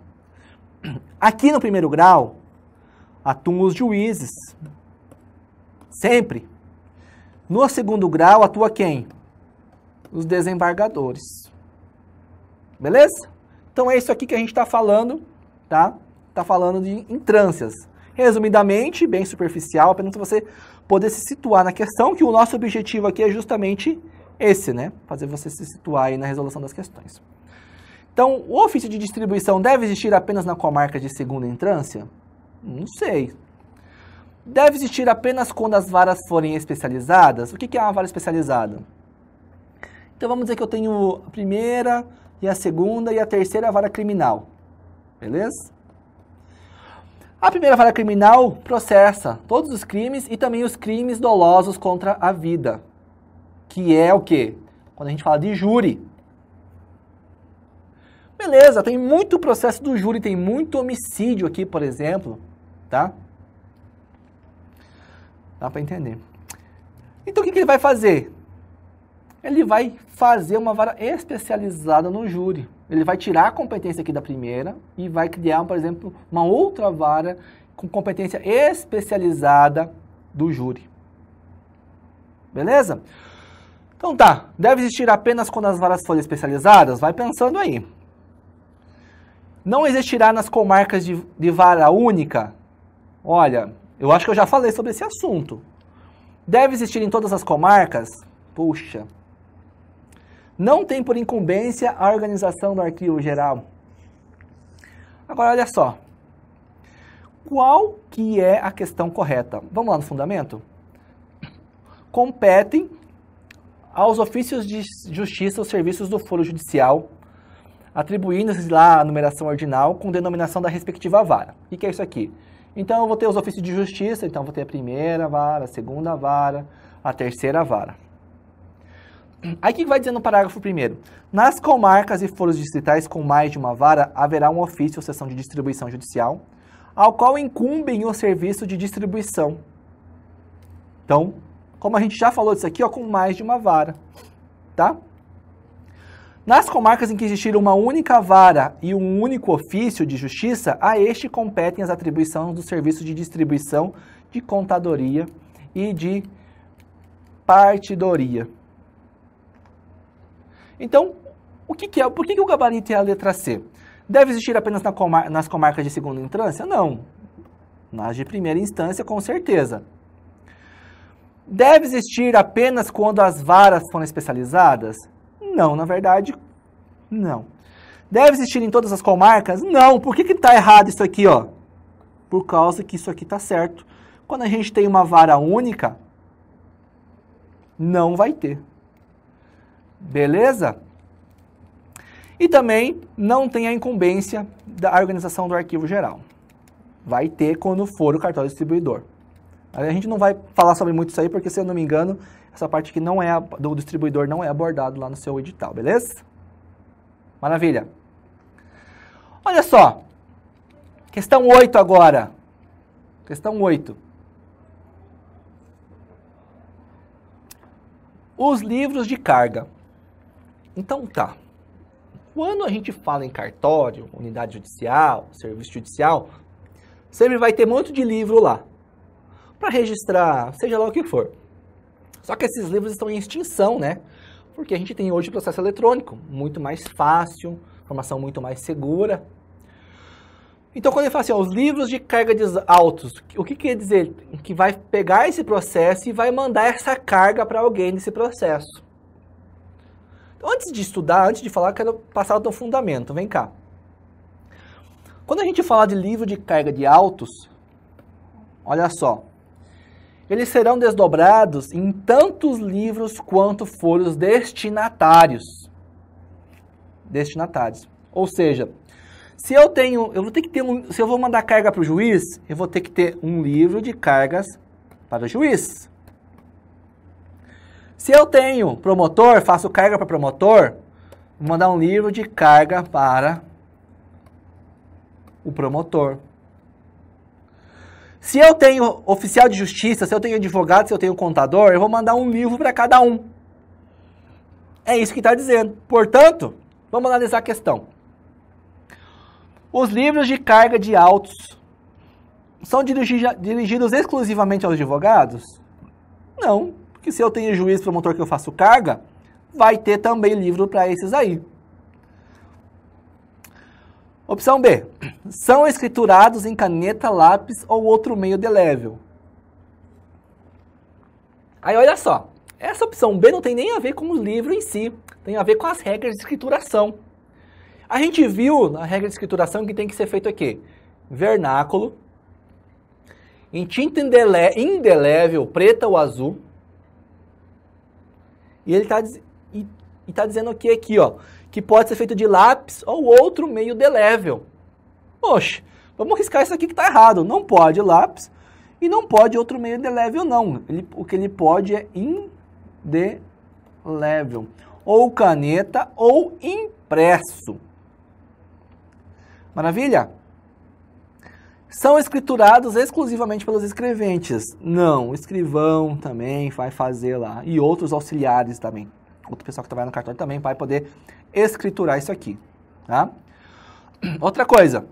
Aqui no primeiro grau, atuam os juízes. Sempre. No segundo grau, atua quem? Os desembargadores. Beleza? Então é isso aqui que a gente está falando, tá? Está falando de entrâncias. Resumidamente, bem superficial, apenas para você poder se situar na questão, que o nosso objetivo aqui é justamente esse, né? Fazer você se situar aí na resolução das questões. Então, o ofício de distribuição deve existir apenas na comarca de segunda entrância? Não sei. Deve existir apenas quando as varas forem especializadas? O que é uma vara especializada? Então vamos dizer que eu tenho a primeira e a segunda e a terceira vara criminal. Beleza? A primeira vara criminal processa todos os crimes e também os crimes dolosos contra a vida. Que é o quê? Quando a gente fala de júri. Beleza, tem muito processo do júri, tem muito homicídio aqui, por exemplo, tá? Dá para entender. Então, o que ele vai fazer? Ele vai fazer uma vara especializada no júri. Ele vai tirar a competência aqui da primeira e vai criar, por exemplo, uma outra vara com competência especializada do júri. Beleza? Então tá, deve existir apenas quando as varas forem especializadas? Vai pensando aí. Não existirá nas comarcas de vara única? Olha, eu acho que eu já falei sobre esse assunto. Deve existir em todas as comarcas? Puxa. Não tem por incumbência a organização do arquivo geral. Agora, olha só. Qual que é a questão correta? Vamos lá no fundamento? Competem aos ofícios de justiça os serviços do foro judicial, atribuindo-se lá a numeração ordinal com denominação da respectiva vara. O que é isso aqui? Então, eu vou ter os ofícios de justiça, então vou ter a primeira vara, a segunda vara, a terceira vara. Aí o que vai dizer no parágrafo 1º? Nas comarcas e foros distritais com mais de uma vara, haverá um ofício ou seção de distribuição judicial, ao qual incumbem o serviço de distribuição. Então, como a gente já falou disso aqui, ó, com mais de uma vara, tá? Nas comarcas em que existir uma única vara e um único ofício de justiça, a este competem as atribuições do serviço de distribuição, de contadoria e de partidoria. Então, por que o gabarito é a letra C? Deve existir apenas nas comarcas de segunda instância? Não. Nas de primeira instância, com certeza. Deve existir apenas quando as varas forem especializadas? Não, na verdade, não. Deve existir em todas as comarcas? Não. Por que está errado isso aqui, ó? Por causa que isso aqui está certo. Quando a gente tem uma vara única, não vai ter. Beleza? E também não tem a incumbência da organização do arquivo geral. Vai ter quando for o cartório distribuidor. A gente não vai falar sobre muito isso aí, porque, se eu não me engano, essa parte que não é do distribuidor não é abordado lá no seu edital, beleza? Maravilha. Olha só. Questão 8 agora. Questão 8. Os livros de carga. Então tá. Quando a gente fala em cartório, unidade judicial, serviço judicial, sempre vai ter muito de livro lá. Para registrar, seja lá o que for. Só que esses livros estão em extinção, né? Porque a gente tem hoje processo eletrônico, muito mais fácil, informação muito mais segura. Então, quando ele fala assim, ó, os livros de carga de autos, o que quer dizer? Que vai pegar esse processo e vai mandar essa carga para alguém nesse processo. Então, antes de estudar, antes de falar, eu quero passar o teu fundamento. Vem cá. Quando a gente fala de livro de carga de autos, olha só. Eles serão desdobrados em tantos livros quanto forem os destinatários. Ou seja, se eu vou ter que ter se eu vou mandar carga para o juiz, eu vou ter que ter um livro de cargas para o juiz. Se eu tenho promotor, faço carga para promotor, vou mandar um livro de carga para o promotor. Se eu tenho oficial de justiça, se eu tenho advogado, se eu tenho contador, eu vou mandar um livro para cada um. É isso que está dizendo. Portanto, vamos analisar a questão. Os livros de carga de autos são dirigidos exclusivamente aos advogados? Não, porque se eu tenho juiz promotor que eu faço carga, vai ter também livro para esses aí. Opção B. São escriturados em caneta, lápis ou outro meio delével. Aí olha só, essa opção B não tem nem a ver com o livro em si, tem a ver com as regras de escrituração. A gente viu na regra de escrituração que tem que ser feito aqui, vernáculo, em tinta indelével, preta ou azul, e ele está dizendo aqui, ó, que pode ser feito de lápis ou outro meio delével. Oxe, vamos riscar isso aqui que está errado. Não pode lápis e não pode outro meio delével, não. O que ele pode é indelével. Ou caneta ou impresso. Maravilha? São escriturados exclusivamente pelos escreventes. Não, o escrivão também vai fazer lá. E outros auxiliares também. Outro pessoal que trabalha no cartório também vai poder escriturar isso aqui, tá? Outra coisa,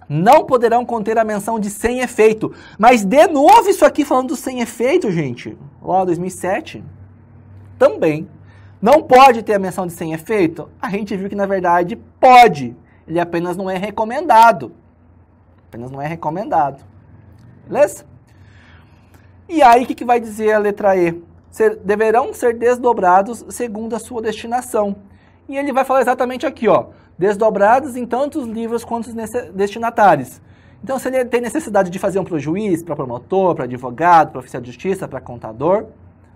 não poderão conter a menção de sem efeito. Mas, de novo, isso aqui falando do sem efeito, gente. Lá, 2007, também. Não pode ter a menção de sem efeito? A gente viu que, na verdade, pode. Ele apenas não é recomendado. Beleza? E aí, o que vai dizer a letra E? Deverão ser desdobrados segundo a sua destinação. E ele vai falar exatamente aqui, ó, desdobrados em tantos livros quanto destinatários. Então, se ele tem necessidade de fazer um para o juiz, para promotor, para advogado, para oficial de justiça, para contador,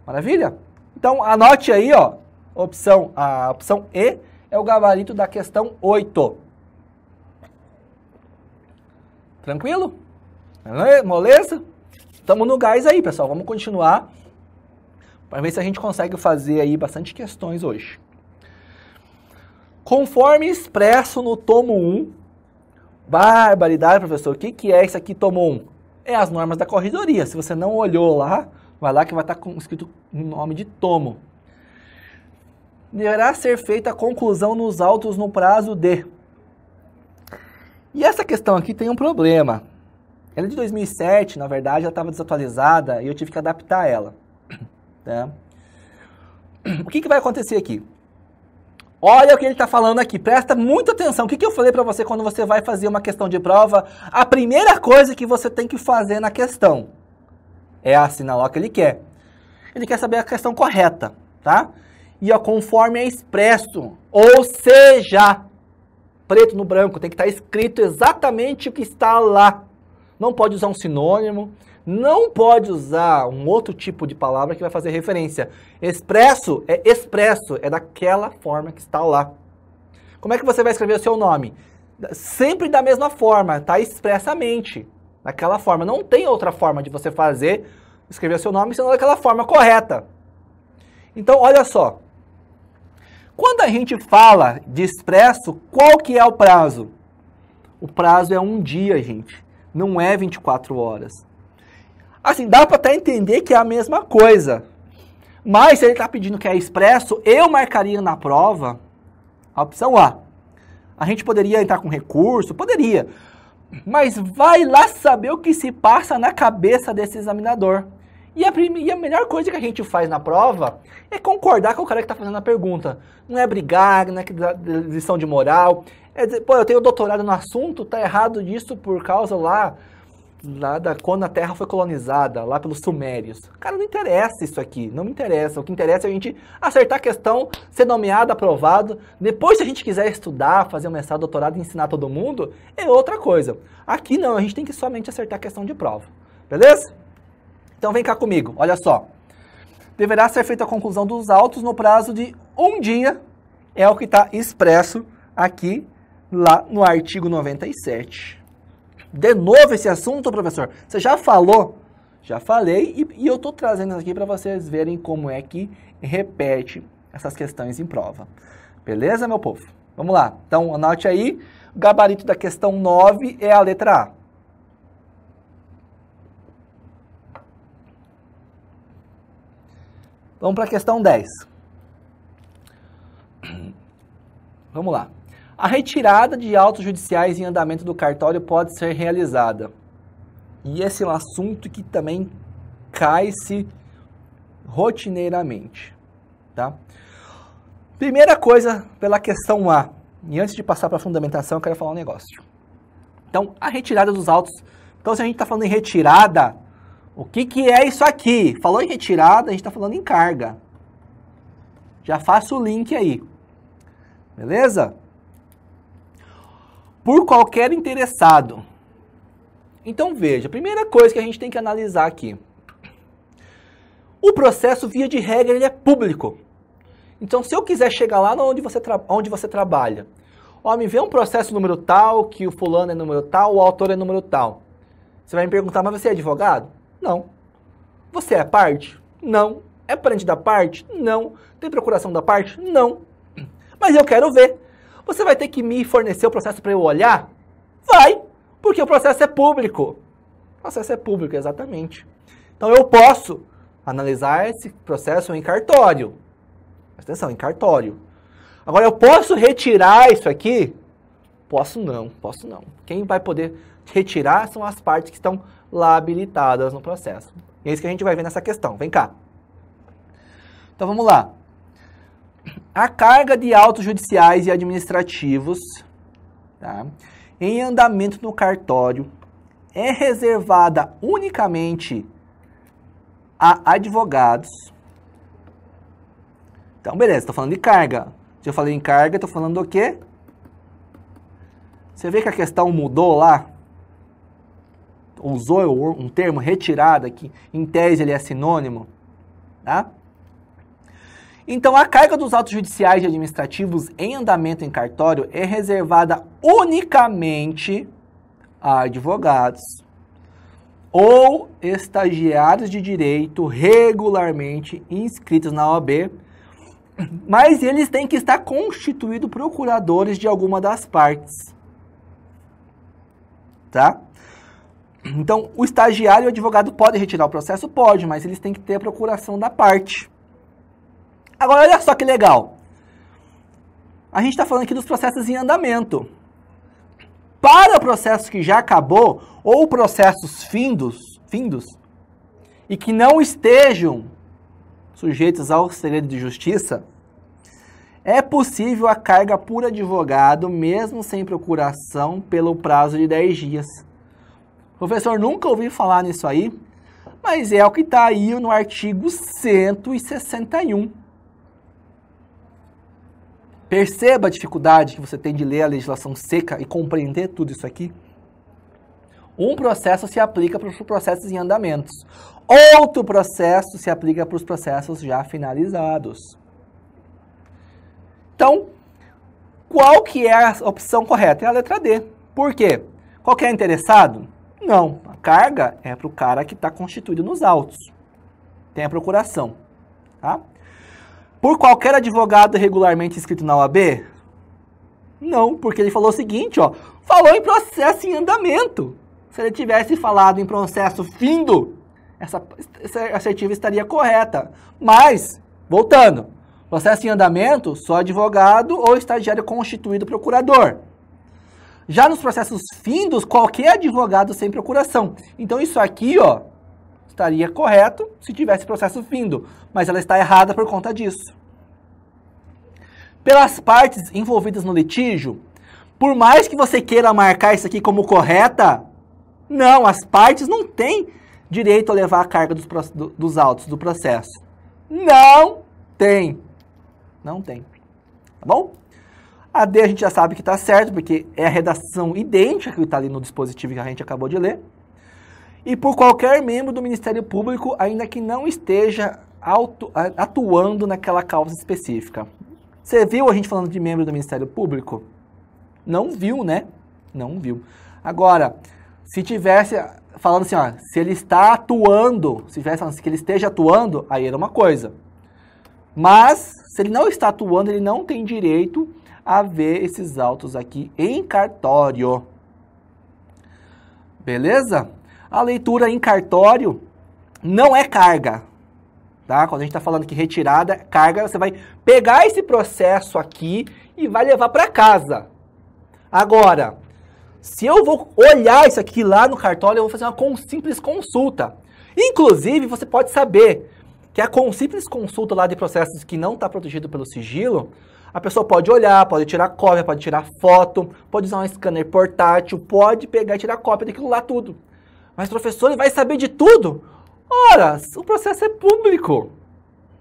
maravilha? Então, anote aí, ó, a opção E é o gabarito da questão 8. Tranquilo? Moleza? Estamos no gás aí, pessoal. Vamos continuar para ver se a gente consegue fazer aí bastante questões hoje. Conforme expresso no tomo 1, barbaridade, professor, o que é isso aqui, tomo 1? É as normas da corredoria. Se você não olhou lá, vai lá que vai estar escrito o nome de tomo. Deverá ser feita a conclusão nos autos no prazo de... E essa questão aqui tem um problema. Ela é de 2007, na verdade, ela estava desatualizada e eu tive que adaptar ela. Tá? O que vai acontecer aqui? Olha o que ele está falando aqui, presta muita atenção. O que eu falei para você quando você vai fazer uma questão de prova? A primeira coisa que você tem que fazer na questão é assinalar o que ele quer. Ele quer saber a questão correta, tá? E ó, conforme é expresso, ou seja, preto no branco, tem que estar escrito exatamente o que está lá. Não pode usar um sinônimo, não pode usar um outro tipo de palavra que vai fazer referência. Expresso, é daquela forma que está lá. Como é que você vai escrever o seu nome? Sempre da mesma forma, tá? Expressamente, daquela forma. Não tem outra forma de você escrever o seu nome, senão daquela forma correta. Então, olha só. Quando a gente fala de expresso, qual que é o prazo? O prazo é um dia, gente. Não é 24 horas. Assim, dá para até entender que é a mesma coisa. Mas se ele está pedindo que é expresso, eu marcaria na prova a opção A. A gente poderia entrar com recurso? Poderia. Mas vai lá saber o que se passa na cabeça desse examinador. E a melhor coisa que a gente faz na prova é concordar com o cara que está fazendo a pergunta. Não é brigar, não é lição de moral. É dizer, pô, eu tenho doutorado no assunto, tá errado disso por causa lá quando a Terra foi colonizada, lá pelos sumérios. Cara, não interessa isso aqui, não me interessa. O que interessa é a gente acertar a questão, ser nomeado, aprovado. Depois, se a gente quiser estudar, fazer um mestrado, doutorado e ensinar todo mundo, é outra coisa. Aqui não, a gente tem que somente acertar a questão de prova. Beleza? Então vem cá comigo, olha só. Deverá ser feita a conclusão dos autos no prazo de um dia, é o que está expresso aqui, lá no artigo 97. De novo esse assunto, professor? Você já falou? Já falei e eu estou trazendo aqui para vocês verem como é que repete essas questões em prova. Beleza, meu povo? Vamos lá. Então, anote aí, o gabarito da questão 9 é a letra A. Vamos para a questão 10. Vamos lá. A retirada de autos judiciais em andamento do cartório pode ser realizada. E esse é um assunto que também cai-se rotineiramente. Tá? Primeira coisa pela questão A. E antes de passar para a fundamentação, eu quero falar um negócio. Então, a retirada dos autos. Então, se a gente está falando em retirada... O que é isso aqui? Falou em retirada, a gente está falando em carga. Já faço o link aí. Beleza? Por qualquer interessado. Então veja, a primeira coisa que a gente tem que analisar aqui. O processo, via de regra, ele é público. Então se eu quiser chegar lá onde você trabalha, ó, me vê um processo número tal, que o fulano é número tal, o autor é número tal. Você vai me perguntar, mas você é advogado? Não. Você é parte? Não. É parente da parte? Não. Tem procuração da parte? Não. Mas eu quero ver. Você vai ter que me fornecer o processo para eu olhar? Vai, porque o processo é público. O processo é público, exatamente. Então eu posso analisar esse processo em cartório. Presta atenção, em cartório. Agora eu posso retirar isso aqui? Posso não. Quem vai poder retirar são as partes que estão lá habilitadas no processo. E é isso que a gente vai ver nessa questão. Vem cá. Então vamos lá. A carga de autos judiciais e administrativos, tá, em andamento no cartório é reservada unicamente a advogados. Então, beleza, estou falando de carga. Se eu falei em carga, estou falando do quê? Você vê que a questão mudou lá? Usou um termo retirada, que em tese ele é sinônimo, tá? Então, a carga dos autos judiciais e administrativos em andamento em cartório é reservada unicamente a advogados ou estagiários de direito regularmente inscritos na OAB, mas eles têm que estar constituídos procuradores de alguma das partes, tá? Então, o estagiário e o advogado podem retirar o processo? Pode, mas eles têm que ter a procuração da parte. Agora, olha só que legal. A gente está falando aqui dos processos em andamento. Para o processo que já acabou, ou processos findos, e que não estejam sujeitos ao segredo de justiça, é possível a carga por advogado, mesmo sem procuração, pelo prazo de 10 dias. Professor, nunca ouvi falar nisso aí, mas é o que está aí no artigo 161. Perceba a dificuldade que você tem de ler a legislação seca e compreender tudo isso aqui. Um processo se aplica para os processos em andamentos. Outro processo se aplica para os processos já finalizados. Então, qual que é a opção correta? É a letra D. Por quê? Qualquer interessado? Não. A carga é para o cara que está constituído nos autos. Tem a procuração. Tá? Por qualquer advogado regularmente inscrito na OAB? Não, porque ele falou o seguinte, ó, falou em processo em andamento. Se ele tivesse falado em processo findo, essa assertiva estaria correta. Mas, voltando, processo em andamento, só advogado ou estagiário constituído procurador. Já nos processos findos, qualquer advogado sem procuração. Então isso aqui, ó, estaria correto se tivesse processo findo, mas ela está errada por conta disso. Pelas partes envolvidas no litígio, por mais que você queira marcar isso aqui como correta, não, as partes não têm direito a levar a carga dos autos do processo. Não tem. Não tem. Tá bom? A D a gente já sabe que está certo, porque é a redação idêntica que está ali no dispositivo que a gente acabou de ler. E por qualquer membro do Ministério Público, ainda que não esteja atuando naquela causa específica. Você viu a gente falando de membro do Ministério Público? Não viu, né? Não viu. Agora, se tivesse falando assim, ó, se ele está atuando, se tivesse falando assim, que ele esteja atuando, aí era uma coisa. Mas, se ele não está atuando, ele não tem direito a ver esses autos aqui em cartório. Beleza? A leitura em cartório não é carga, tá? Quando a gente está falando que retirada, carga, você vai pegar esse processo aqui e vai levar para casa. Agora, se eu vou olhar isso aqui lá no cartório, eu vou fazer uma simples consulta. Inclusive, você pode saber que a simples consulta lá de processos que não está protegido pelo sigilo, a pessoa pode olhar, pode tirar cópia, pode tirar foto, pode usar um scanner portátil, pode pegar e tirar cópia daquilo lá tudo. Mas, professor, ele vai saber de tudo? Ora, o processo é público.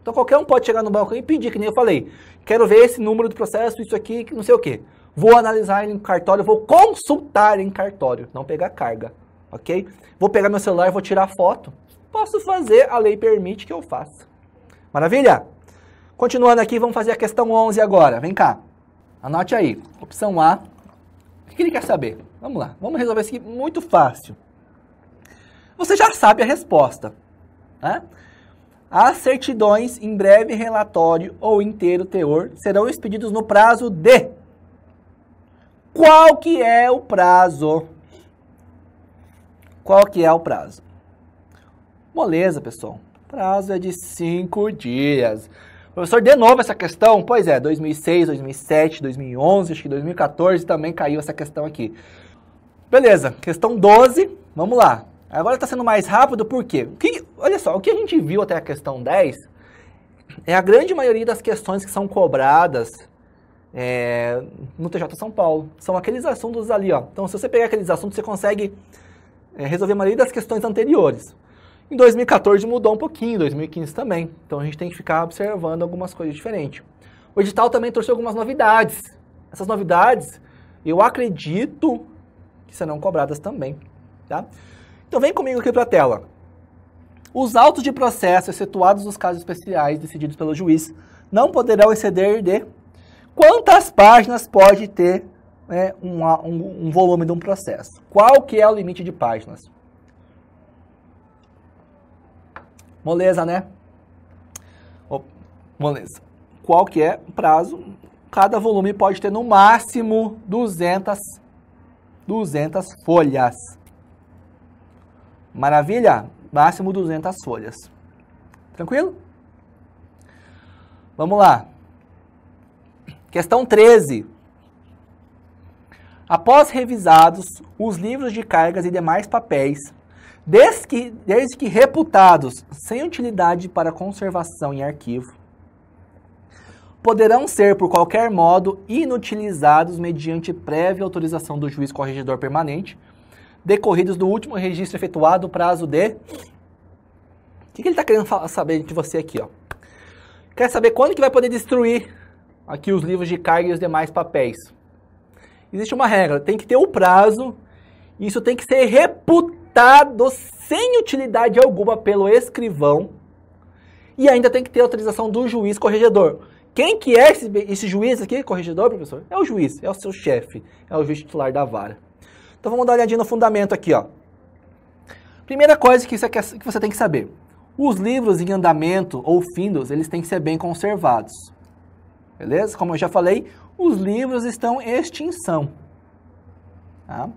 Então, qualquer um pode chegar no balcão e pedir, que nem eu falei. Quero ver esse número do processo, isso aqui, não sei o quê. Vou analisar ele em cartório, vou consultar em cartório, não pegar carga, ok? Vou pegar meu celular e vou tirar foto. Posso fazer, a lei permite que eu faça. Maravilha? Continuando aqui, vamos fazer a questão 11 agora. Vem cá. Anote aí. Opção A. O que ele quer saber? Vamos lá. Vamos resolver isso aqui muito fácil. Você já sabe a resposta, né? As certidões em breve relatório ou inteiro teor serão expedidos no prazo de... Qual que é o prazo? Qual que é o prazo? Moleza, pessoal. O prazo é de 5 dias. Professor, de novo essa questão? Pois é, 2006, 2007, 2011, acho que 2014 também caiu essa questão aqui. Beleza, questão 12, vamos lá. Agora está sendo mais rápido, por quê? Olha só, o que a gente viu até a questão 10 é a grande maioria das questões que são cobradas no TJ São Paulo. São aqueles assuntos ali, ó. Então, se você pegar aqueles assuntos, você consegue resolver a maioria das questões anteriores. Em 2014 mudou um pouquinho, em 2015 também. Então a gente tem que ficar observando algumas coisas diferentes. O edital também trouxe algumas novidades. Essas novidades, eu acredito que serão cobradas também. Tá? Então vem comigo aqui para a tela. Os autos de processo excetuados nos casos especiais decididos pelo juiz não poderão exceder de quantas páginas pode ter um volume de um processo. Qual que é o limite de páginas? Moleza, né? Moleza. Qual que é o prazo? Cada volume pode ter no máximo 200 folhas. Maravilha? Máximo 200 folhas. Tranquilo? Vamos lá. Questão 13. Após revisados os livros de cargas e demais papéis, desde que reputados sem utilidade para conservação em arquivo, poderão ser, por qualquer modo, inutilizados mediante prévia autorização do juiz corregedor permanente, decorridos do último registro efetuado, prazo de... O que ele está querendo saber de você aqui, ó? Quer saber quando que vai poder destruir aqui os livros de carga e os demais papéis? Existe uma regra, tem que ter o prazo, isso tem que ser reputado sem utilidade alguma pelo escrivão e ainda tem que ter autorização do juiz corregedor. Quem que é esse juiz aqui, corregedor, professor? É o juiz, é o seu chefe, é o juiz titular da vara. Então vamos dar uma olhadinha no fundamento aqui, ó. Primeira coisa que você tem que saber. Os livros em andamento ou findos, eles têm que ser bem conservados. Beleza? Como eu já falei, os livros estão em extinção. Tá?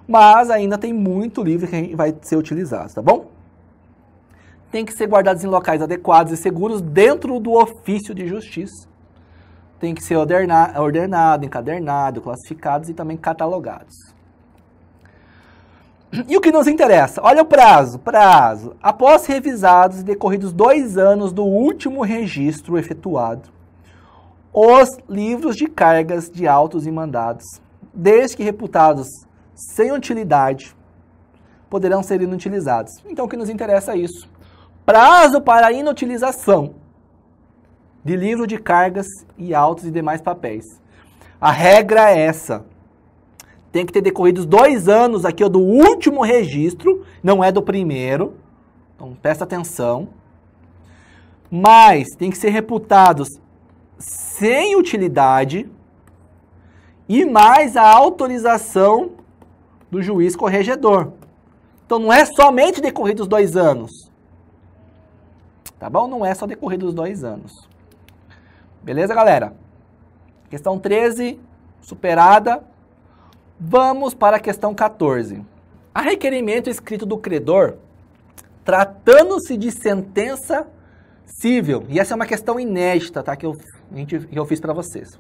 Mas ainda tem muito livro que vai ser utilizado, tá bom? Tem que ser guardados em locais adequados e seguros dentro do ofício de justiça. Tem que ser ordenado, encadernado, classificados e também catalogados. E o que nos interessa? Olha o prazo. Prazo. Após revisados e decorridos 2 anos do último registro efetuado, os livros de cargas de autos e mandados, desde que reputados sem utilidade, poderão ser inutilizados. Então o que nos interessa é isso. Prazo para inutilização de livro de cargas e autos e demais papéis. A regra é essa. Tem que ter decorridos 2 anos aqui ó, do último registro, não é do primeiro. Então presta atenção. Mas tem que ser reputados sem utilidade e mais a autorização do juiz corregedor. Então não é somente decorridos 2 anos. Tá bom? Não é só decorridos 2 anos. Beleza, galera? Questão 13, superada. Vamos para a questão 14. A requerimento escrito do credor, tratando-se de sentença civil, e essa é uma questão inédita, tá, que eu fiz para vocês.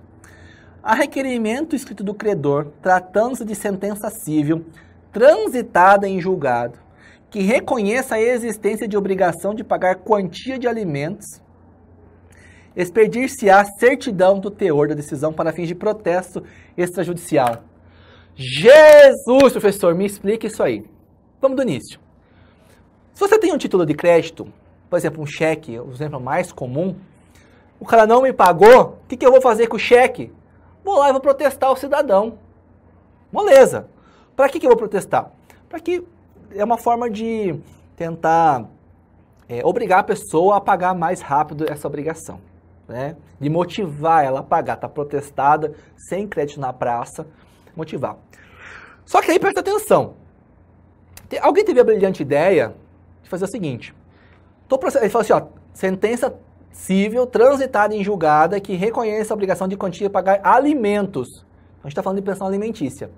A requerimento escrito do credor, tratando-se de sentença civil, transitada em julgado, que reconheça a existência de obrigação de pagar quantia de alimentos, expedir-se-á certidão do teor da decisão para fins de protesto extrajudicial. Jesus, professor, me explica isso aí. Vamos do início. Se você tem um título de crédito, por exemplo, um cheque, o exemplo mais comum, o cara não me pagou, o que eu vou fazer com o cheque? Vou lá e vou protestar ao cidadão. Moleza. Para que eu vou protestar? Para que é uma forma de tentar obrigar a pessoa a pagar mais rápido essa obrigação. Né? De motivar ela a pagar. Está protestada, sem crédito na praça, motivar. Só que aí presta atenção. Alguém teve a brilhante ideia de fazer o seguinte. Ele falou assim, ó, sentença civil transitada em julgada que reconhece a obrigação de quantia de pagar alimentos. A gente está falando de pensão alimentícia.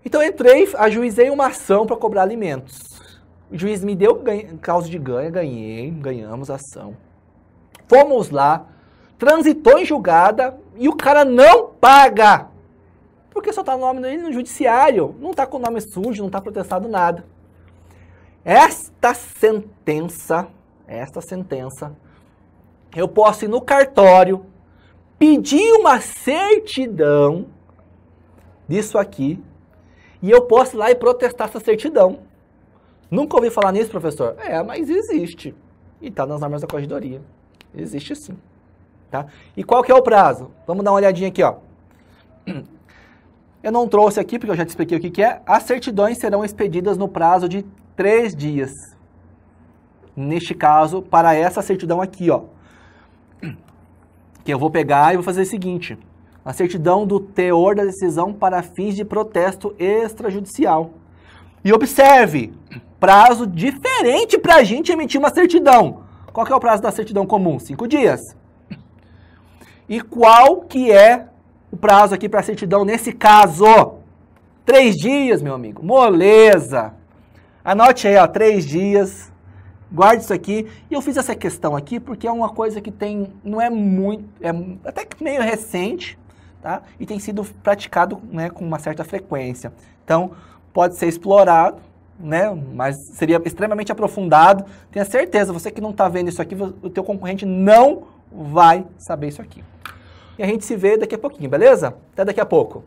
Então eu ajuizei uma ação para cobrar alimentos. O juiz me deu causa de ganho, ganhamos a ação. Fomos lá, transitou em julgada e o cara não paga. Porque só está o nome dele no judiciário, não está com o nome sujo, não está protestado nada. Esta sentença, eu posso ir no cartório, pedir uma certidão disso aqui E eu posso ir lá e protestar essa certidão. Nunca ouvi falar nisso, professor? Mas existe. E está nas normas da corregedoria. Existe sim. Tá? E qual que é o prazo? Vamos dar uma olhadinha aqui, ó. Eu não trouxe aqui, porque eu já te expliquei o que é. As certidões serão expedidas no prazo de 3 dias. Neste caso, para essa certidão aqui, ó. Que eu vou pegar e vou fazer o seguinte. A certidão do teor da decisão para fins de protesto extrajudicial. E observe, prazo diferente para a gente emitir uma certidão. Qual que é o prazo da certidão comum? 5 dias. E qual que é o prazo aqui para a certidão nesse caso? 3 dias, meu amigo. Moleza. Anote aí, ó, 3 dias. Guarde isso aqui. E eu fiz essa questão aqui porque é uma coisa que não é muito, é até que meio recente, tá? E tem sido praticado, né, com uma certa frequência. Então, pode ser explorado, né? Mas seria extremamente aprofundado. Tenha certeza, você que não está vendo isso aqui, o teu concorrente não vai saber isso aqui. E a gente se vê daqui a pouquinho, beleza? Até daqui a pouco.